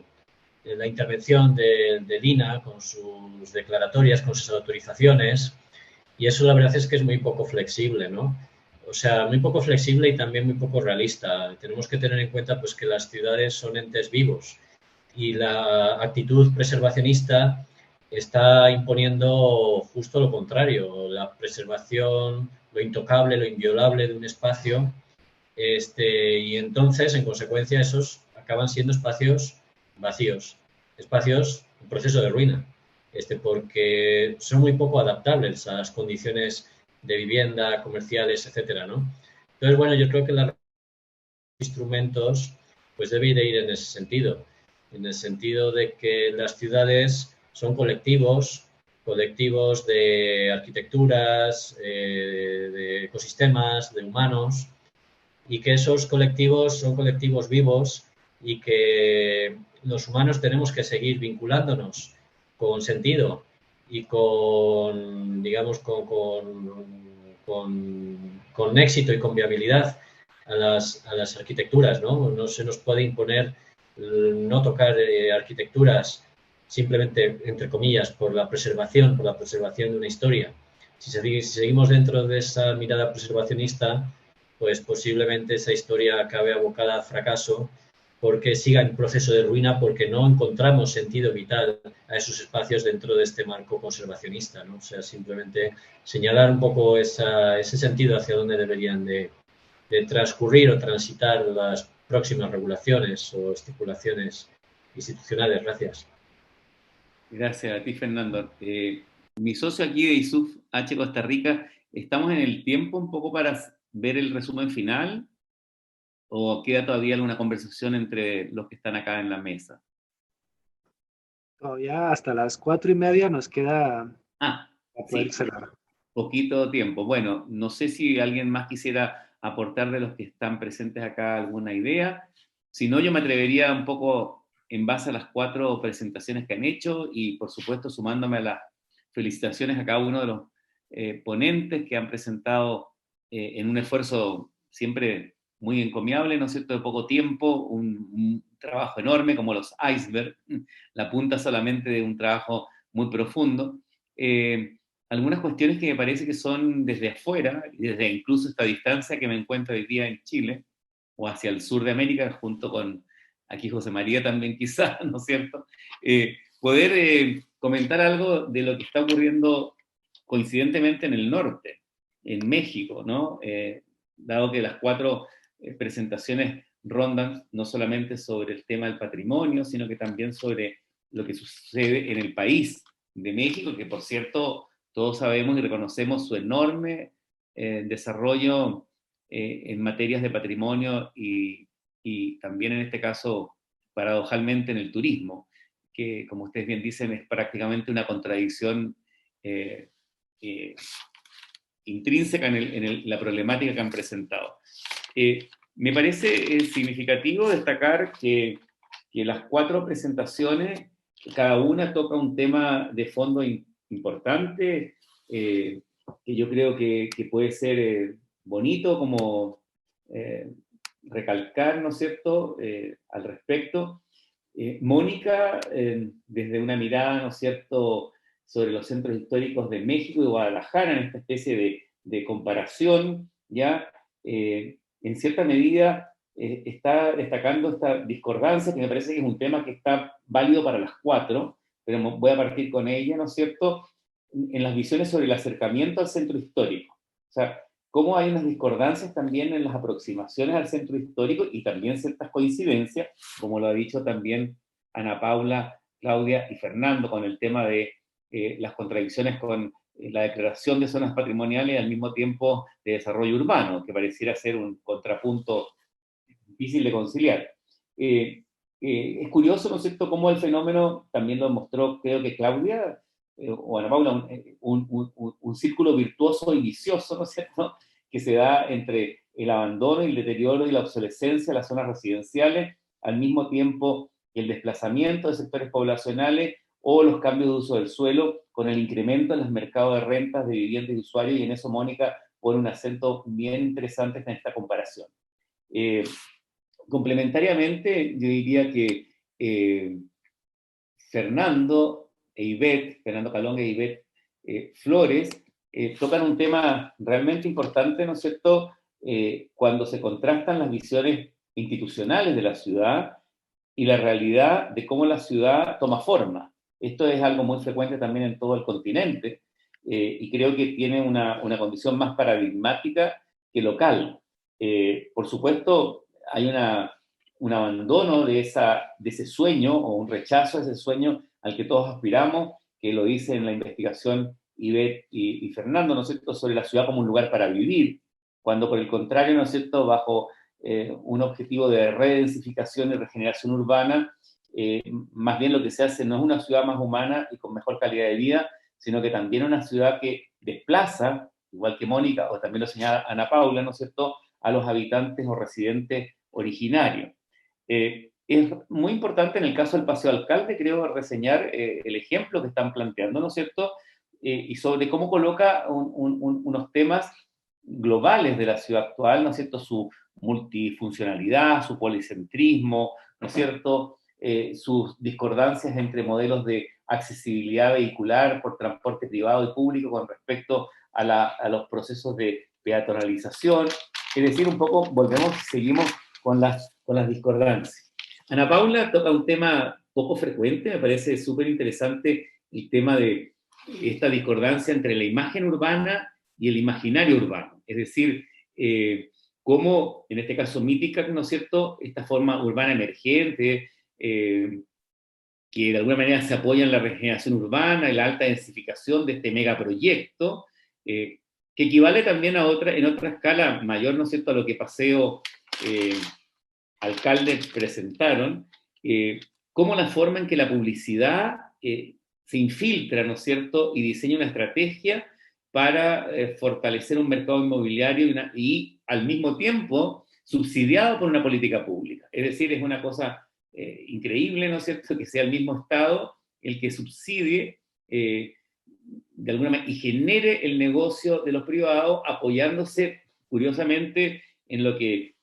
intervención del INAH con sus declaratorias, con sus autorizaciones, y eso la verdad es que es muy poco flexible, ¿no? O sea, muy poco flexible y también muy poco realista. Tenemos que tener en cuenta pues que las ciudades son entes vivos y la actitud preservacionista está imponiendo justo lo contrario, la preservación, lo intocable, lo inviolable de un espacio, y entonces, en consecuencia, esos acaban siendo espacios vacíos, espacios en proceso de ruina, porque son muy poco adaptables a las condiciones de vivienda, comerciales, etcétera, ¿no? Entonces, bueno, yo creo que los instrumentos pues debe de ir en el sentido de que las ciudades son colectivos de arquitecturas, de ecosistemas, de humanos, y que esos colectivos son colectivos vivos y que los humanos tenemos que seguir vinculándonos con sentido y con, digamos, con éxito y con viabilidad a las arquitecturas, ¿no? No se nos puede imponer no tocar arquitecturas simplemente, entre comillas, por la preservación de una historia. Si seguimos dentro de esa mirada preservacionista, pues posiblemente esa historia acabe abocada al fracaso porque siga en proceso de ruina, porque no encontramos sentido vital a esos espacios dentro de este marco conservacionista, ¿no? O sea, simplemente señalar un poco ese sentido hacia dónde deberían de transcurrir o transitar las próximas regulaciones o estipulaciones institucionales. Gracias. Gracias a ti, Fernando. Mi socio aquí de ISUF H Costa Rica, ¿estamos en el tiempo un poco para ver el resumen final? ¿O queda todavía alguna conversación entre los que están acá en la mesa? Todavía hasta las 4:30 nos queda para poder sí, cerrar. Poquito tiempo. Bueno, no sé si alguien más quisiera aportar de los que están presentes acá alguna idea. Si no, yo me atrevería un poco en base a las 4 presentaciones que han hecho y, por supuesto, sumándome a las felicitaciones a cada uno de los ponentes que han presentado en un esfuerzo siempre muy encomiable, ¿no es cierto?, de poco tiempo, un trabajo enorme, como los icebergs, la punta solamente de un trabajo muy profundo. Algunas cuestiones que me parece que son desde afuera, desde incluso esta distancia que me encuentro hoy día en Chile, o hacia el sur de América, junto con aquí José María también quizás, ¿no es cierto? Poder comentar algo de lo que está ocurriendo coincidentemente en el norte, en México, ¿no? Dado que las 4 presentaciones rondan no solamente sobre el tema del patrimonio, sino que también sobre lo que sucede en el país de México, que por cierto todos sabemos y reconocemos su enorme desarrollo en materias de patrimonio y también en este caso, paradojalmente, en el turismo, que como ustedes bien dicen es prácticamente una contradicción intrínseca en la problemática que han presentado. Me parece significativo destacar que las 4 presentaciones, cada una toca un tema de fondo importante, que yo creo que puede ser bonito como recalcar, ¿no es cierto?, al respecto. Mónica, desde una mirada, ¿no es cierto?, sobre los centros históricos de México y Guadalajara, en esta especie de comparación, ¿ya? En cierta medida está destacando esta discordancia, que me parece que es un tema que está válido para las 4, pero voy a partir con ella, ¿no es cierto?, en las visiones sobre el acercamiento al centro histórico. O sea, cómo hay unas discordancias también en las aproximaciones al centro histórico y también ciertas coincidencias, como lo ha dicho también Ana Paula, Claudia y Fernando, con el tema de las contradicciones con la declaración de zonas patrimoniales y al mismo tiempo de desarrollo urbano, que pareciera ser un contrapunto difícil de conciliar. Es curioso, ¿no es cierto?, cómo el fenómeno, también lo mostró, creo que Claudia, o Ana Paula, un círculo virtuoso y vicioso, ¿no es cierto?, que se da entre el abandono y el deterioro y la obsolescencia de las zonas residenciales, al mismo tiempo que el desplazamiento de sectores poblacionales o los cambios de uso del suelo, con el incremento en los mercados de rentas de viviendas y usuarios, y en eso Mónica pone un acento bien interesante en esta comparación. Complementariamente, yo diría que Fernando Calonge e Ivette Flores, tocan un tema realmente importante, ¿no es cierto?, cuando se contrastan las visiones institucionales de la ciudad y la realidad de cómo la ciudad toma forma. Esto es algo muy frecuente también en todo el continente, y creo que tiene una condición más paradigmática que local. Por supuesto, hay un abandono de ese sueño, o un rechazo a ese sueño al que todos aspiramos, que lo dice en la investigación Ivette y Fernando, ¿no es cierto?, sobre la ciudad como un lugar para vivir, cuando por el contrario, ¿no es cierto?, bajo un objetivo de redensificación y regeneración urbana, más bien lo que se hace no es una ciudad más humana y con mejor calidad de vida, sino que también una ciudad que desplaza, igual que Mónica, o también lo señala Ana Paula, ¿no es cierto?, a los habitantes o residentes originarios. Es muy importante en el caso del Paseo Alcalde, creo, reseñar el ejemplo que están planteando, ¿no es cierto?, y sobre cómo coloca unos temas globales de la ciudad actual, ¿no es cierto?, su multifuncionalidad, su policentrismo, ¿no es cierto?, sus discordancias entre modelos de accesibilidad vehicular por transporte privado y público con respecto a los procesos de peatonalización. Es decir, un poco seguimos con las discordancias. Ana Paula toca un tema poco frecuente, me parece súper interesante el tema de esta discordancia entre la imagen urbana y el imaginario urbano. Es decir, cómo, en este caso mítica, ¿no es cierto?, esta forma urbana emergente, que de alguna manera se apoya en la regeneración urbana y la alta densificación de este megaproyecto, que equivale también en otra escala mayor, ¿no es cierto?, a lo que Paseo Alcalde presentaron, cómo la forma en que la publicidad se infiltra, ¿no es cierto?, y diseña una estrategia para fortalecer un mercado inmobiliario y al mismo tiempo subsidiado por una política pública. Es decir, es una cosa increíble, ¿no es cierto?, que sea el mismo Estado el que subsidie de alguna manera y genere el negocio de los privados, apoyándose, curiosamente, en lo que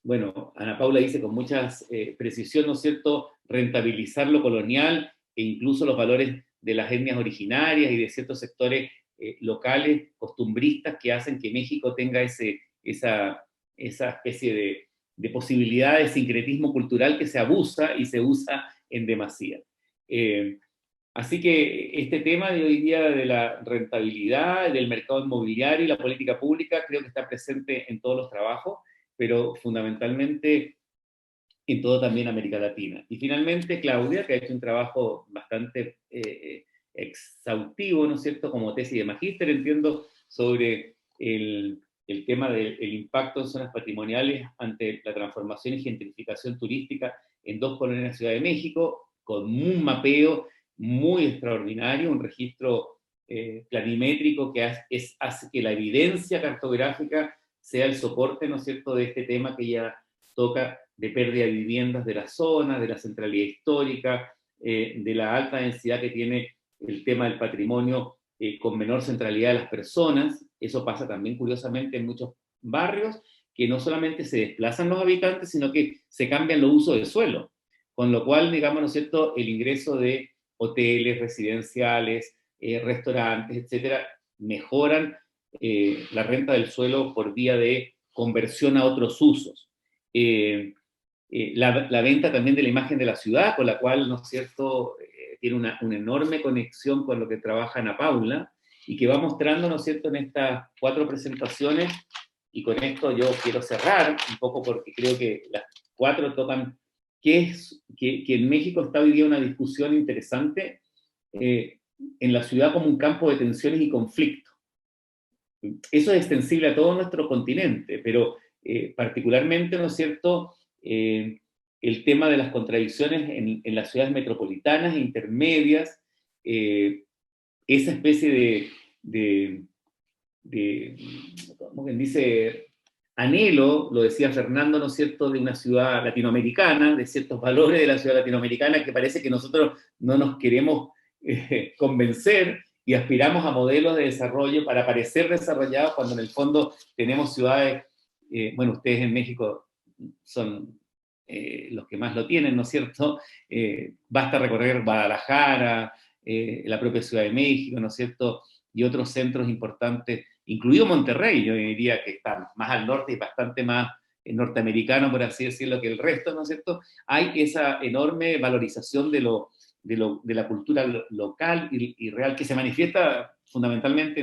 bueno, Ana Paula dice con mucha precisión, ¿no es cierto?, rentabilizar lo colonial e incluso los valores de las etnias originarias y de ciertos sectores locales, costumbristas, que hacen que México tenga esa especie de posibilidad de sincretismo cultural que se abusa y se usa en demasía. Así que este tema de hoy día de la rentabilidad, del mercado inmobiliario y la política pública creo que está presente en todos los trabajos, pero fundamentalmente en todo también América Latina. Y finalmente Claudia, que ha hecho un trabajo bastante exhaustivo, ¿no es cierto?, como tesis de magíster, entiendo, sobre el tema del impacto en zonas patrimoniales ante la transformación y gentrificación turística en 2 colonias de la Ciudad de México, con un mapeo muy extraordinario, un registro planimétrico que hace que la evidencia cartográfica sea el soporte, ¿no es cierto?, de este tema que ya toca, de pérdida de viviendas de la zona, de la centralidad histórica, de la alta densidad que tiene el tema del patrimonio con menor centralidad de las personas. Eso pasa también curiosamente en muchos barrios, que no solamente se desplazan los habitantes, sino que se cambian los usos del suelo, con lo cual, digamos, ¿no es cierto?, el ingreso de hoteles, residenciales, restaurantes, etcétera, mejoran la renta del suelo por vía de conversión a otros usos. La venta también de la imagen de la ciudad, con la cual, ¿no es cierto?, tiene una enorme conexión con lo que trabaja Ana Paula, y que va mostrando, ¿no es cierto?, en estas 4 presentaciones, y con esto yo quiero cerrar un poco porque creo que las 4 tocan que en México está hoy día una discusión interesante en la ciudad como un campo de tensiones y conflictos. Eso es extensible a todo nuestro continente, pero particularmente, ¿no es cierto?, el tema de las contradicciones en las ciudades metropolitanas e intermedias, esa especie como quien dice, anhelo, lo decía Fernando, ¿no es cierto?, de una ciudad latinoamericana, de ciertos valores de la ciudad latinoamericana, que parece que nosotros no nos queremos convencer y aspiramos a modelos de desarrollo para parecer desarrollados cuando en el fondo tenemos ciudades, bueno, ustedes en México son los que más lo tienen, ¿no es cierto? Basta recorrer Guadalajara, la propia Ciudad de México, ¿no es cierto?, y otros centros importantes, incluido Monterrey, yo diría que está más al norte y bastante más norteamericano, por así decirlo, que el resto, ¿no es cierto? Hay esa enorme valorización de la cultura local y real, que se manifiesta fundamentalmente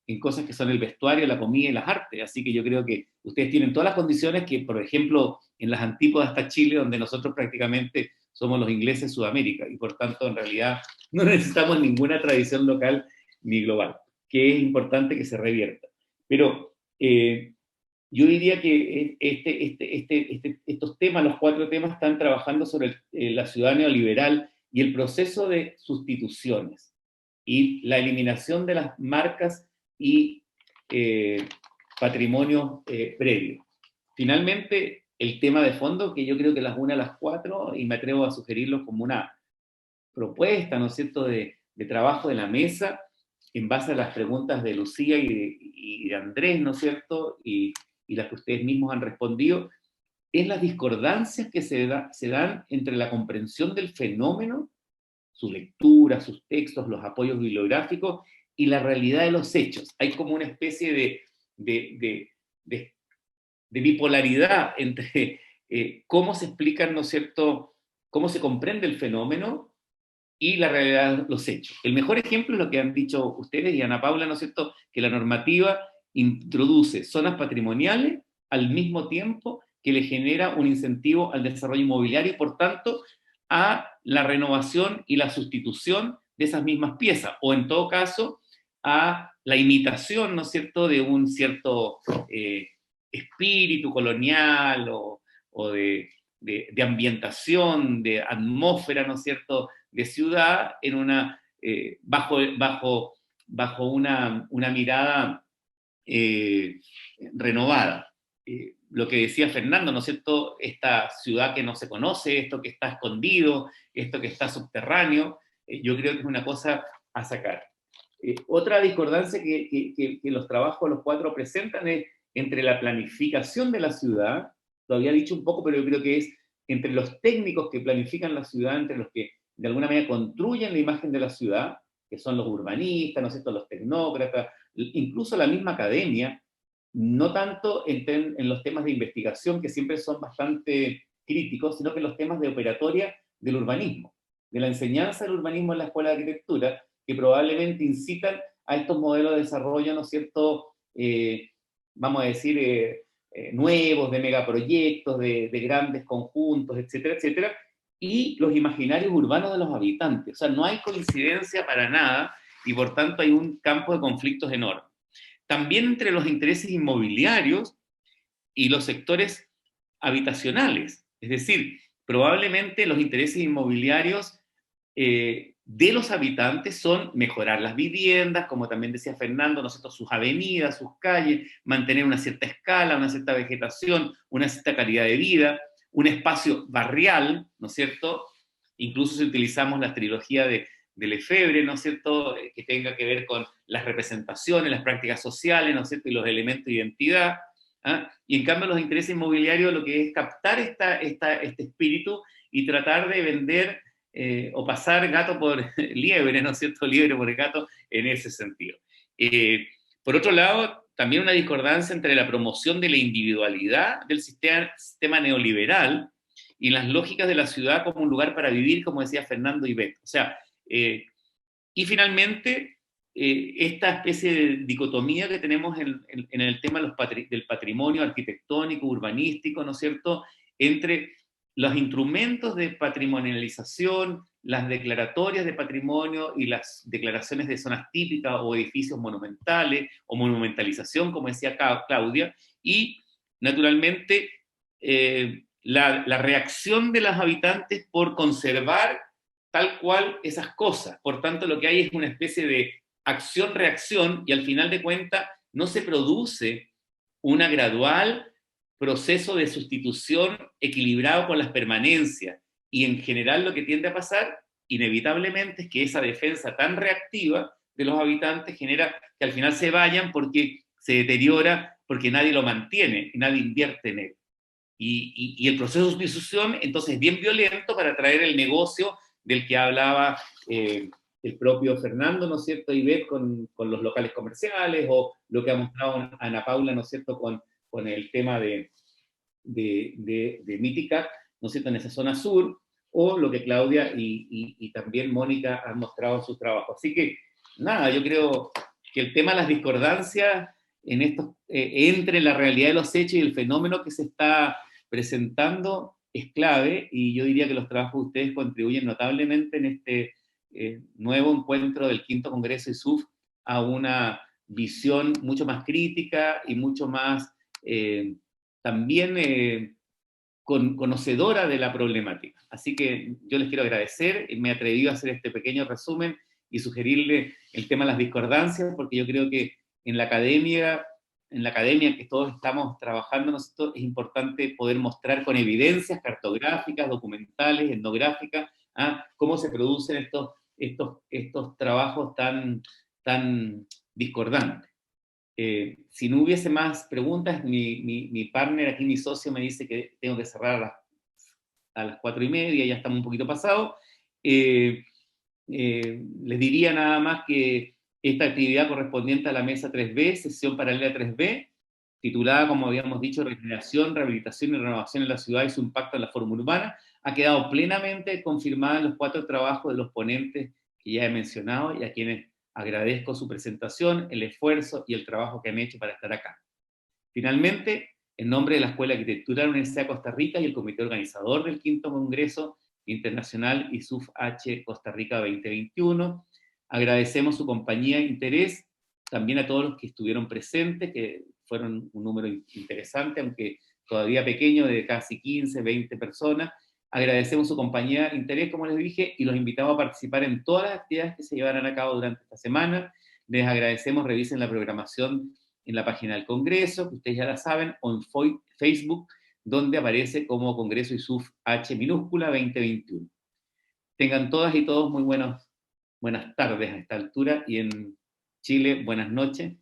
en cosas que son el vestuario, la comida y las artes. Así que yo creo que ustedes tienen todas las condiciones que, por ejemplo, en las antípodas está Chile, donde nosotros prácticamente somos los ingleses de Sudamérica, y por tanto, en realidad, no necesitamos ninguna tradición local ni global, que es importante que se revierta. Pero yo diría que estos temas, los 4 temas, están trabajando sobre la ciudad neoliberal y el proceso de sustituciones y la eliminación de las marcas y patrimonios previos. Finalmente, el tema de fondo, que yo creo que las une a las 4, y me atrevo a sugerirlo como una propuesta, ¿no es cierto?, de trabajo de la mesa, en base a las preguntas de Lucía y de Andrés, ¿no es cierto?, y las que ustedes mismos han respondido, es las discordancias que se dan entre la comprensión del fenómeno, su lectura, sus textos, los apoyos bibliográficos, y la realidad de los hechos. Hay como una especie de bipolaridad entre cómo se explican, ¿no es cierto?, cómo se comprende el fenómeno y la realidad de los hechos. El mejor ejemplo es lo que han dicho ustedes y Ana Paula, ¿no es cierto?, que la normativa introduce zonas patrimoniales al mismo tiempo que le genera un incentivo al desarrollo inmobiliario y, por tanto, a la renovación y la sustitución de esas mismas piezas, o en todo caso, a la imitación, ¿no es cierto?, de un cierto espíritu colonial o de ambientación, de atmósfera, ¿no es cierto?, de ciudad, en bajo una mirada renovada. Lo que decía Fernando, ¿no es cierto?, esta ciudad que no se conoce, esto que está escondido, esto que está subterráneo, yo creo que es una cosa a sacar. Otra discordancia que los trabajos, los 4, presentan es entre la planificación de la ciudad, lo había dicho un poco, pero yo creo que es entre los técnicos que planifican la ciudad, entre los que de alguna manera construyen la imagen de la ciudad, que son los urbanistas, ¿no es cierto?, los tecnócratas, incluso la misma academia, no tanto en los temas de investigación, que siempre son bastante críticos, sino que en los temas de operatoria del urbanismo, de la enseñanza del urbanismo en la escuela de arquitectura, que probablemente incitan a estos modelos de desarrollo, ¿no es cierto?, vamos a decir, nuevos, de megaproyectos, de grandes conjuntos, etcétera, etcétera, y los imaginarios urbanos de los habitantes. O sea, no hay coincidencia para nada, y por tanto hay un campo de conflictos enorme. También entre los intereses inmobiliarios y los sectores habitacionales. Es decir, probablemente los intereses inmobiliarios de los habitantes son mejorar las viviendas, como también decía Fernando, ¿no es cierto?, sus avenidas, sus calles, mantener una cierta escala, una cierta vegetación, una cierta calidad de vida, un espacio barrial, ¿no es cierto? Incluso si utilizamos la trilogía de Lefebvre, ¿no es cierto?, que tenga que ver con las representaciones, las prácticas sociales, ¿no es cierto?, y los elementos de identidad. ¿Ah? Y en cambio los intereses inmobiliarios lo que es captar este espíritu y tratar de vender o pasar gato por liebre, ¿no es cierto?, liebre por gato en ese sentido. Por otro lado, también una discordancia entre la promoción de la individualidad del sistema neoliberal y las lógicas de la ciudad como un lugar para vivir, como decía Fernando y Beto. O sea, y finalmente, esta especie de dicotomía que tenemos en el tema del patrimonio arquitectónico, urbanístico, ¿no es cierto?, entre los instrumentos de patrimonialización, las declaratorias de patrimonio y las declaraciones de zonas típicas o edificios monumentales, o monumentalización, como decía Claudia, y naturalmente la reacción de los habitantes por conservar tal cual esas cosas. Por tanto, lo que hay es una especie de acción-reacción, y al final de cuentas no se produce una gradual proceso de sustitución equilibrado con las permanencias, y en general lo que tiende a pasar, inevitablemente, es que esa defensa tan reactiva de los habitantes genera que al final se vayan porque se deteriora, porque nadie lo mantiene, y nadie invierte en él. Y el proceso de sustitución entonces es bien violento para traer el negocio del que hablaba el propio Fernando, ¿no es cierto?, y Ivette con los locales comerciales, o lo que ha mostrado Ana Paula, ¿no es cierto?, con el tema de Mítica, ¿no es cierto?, en esa zona sur, o lo que Claudia y también Mónica han mostrado en sus trabajos. Así que, nada, yo creo que el tema de las discordancias entre la realidad de los hechos y el fenómeno que se está presentando es clave, y yo diría que los trabajos de ustedes contribuyen notablemente en este nuevo encuentro del Quinto Congreso ISUF a una visión mucho más crítica y mucho más también conocedora de la problemática. Así que yo les quiero agradecer, me he atrevido a hacer este pequeño resumen y sugerirle el tema de las discordancias, porque yo creo que en la academia que todos estamos trabajando, nosotros, es importante poder mostrar con evidencias cartográficas, documentales, etnográficas, cómo se producen estos trabajos tan discordantes. Si no hubiese más preguntas, mi partner aquí, mi socio, me dice que tengo que cerrar a las 4:30, ya estamos un poquito pasados. Les diría nada más que esta actividad correspondiente a la mesa 3B, sesión paralela 3B, titulada, como habíamos dicho, Regeneración, Rehabilitación y Renovación en la Ciudad y su impacto en la forma urbana, ha quedado plenamente confirmada en los 4 trabajos de los ponentes que ya he mencionado, y a quienes agradezco su presentación, el esfuerzo y el trabajo que han hecho para estar acá. Finalmente, en nombre de la Escuela de Arquitectura de la Universidad de Costa Rica y el comité organizador del Quinto Congreso Internacional ISUF H Costa Rica 2021, agradecemos su compañía e interés, también a todos los que estuvieron presentes, que fueron un número interesante, aunque todavía pequeño, de casi 15, 20 personas. Agradecemos su compañía e interés, como les dije, y los invitamos a participar en todas las actividades que se llevarán a cabo durante esta semana. Les agradecemos, revisen la programación en la página del Congreso, que ustedes ya la saben, o en Facebook, donde aparece como Congreso ISUF H minúscula 2021. Tengan todas y todos muy buenas tardes a esta altura, y en Chile, buenas noches.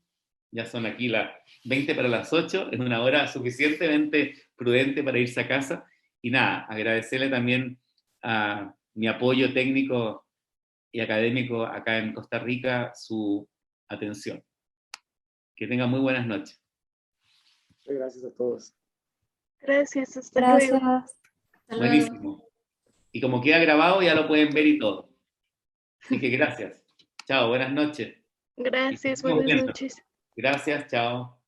Ya son aquí las 20 para las 8, es una hora suficientemente prudente para irse a casa. Y nada, agradecerle también a mi apoyo técnico y académico acá en Costa Rica su atención. Que tengan muy buenas noches. Muchas gracias a todos. Gracias, hasta luego. Gracias. Hasta luego. Buenísimo. Y como queda grabado ya lo pueden ver y todo. Así que gracias. Chao, buenas noches. Gracias, Estamos buenas viendo. noches. Gracias, chao.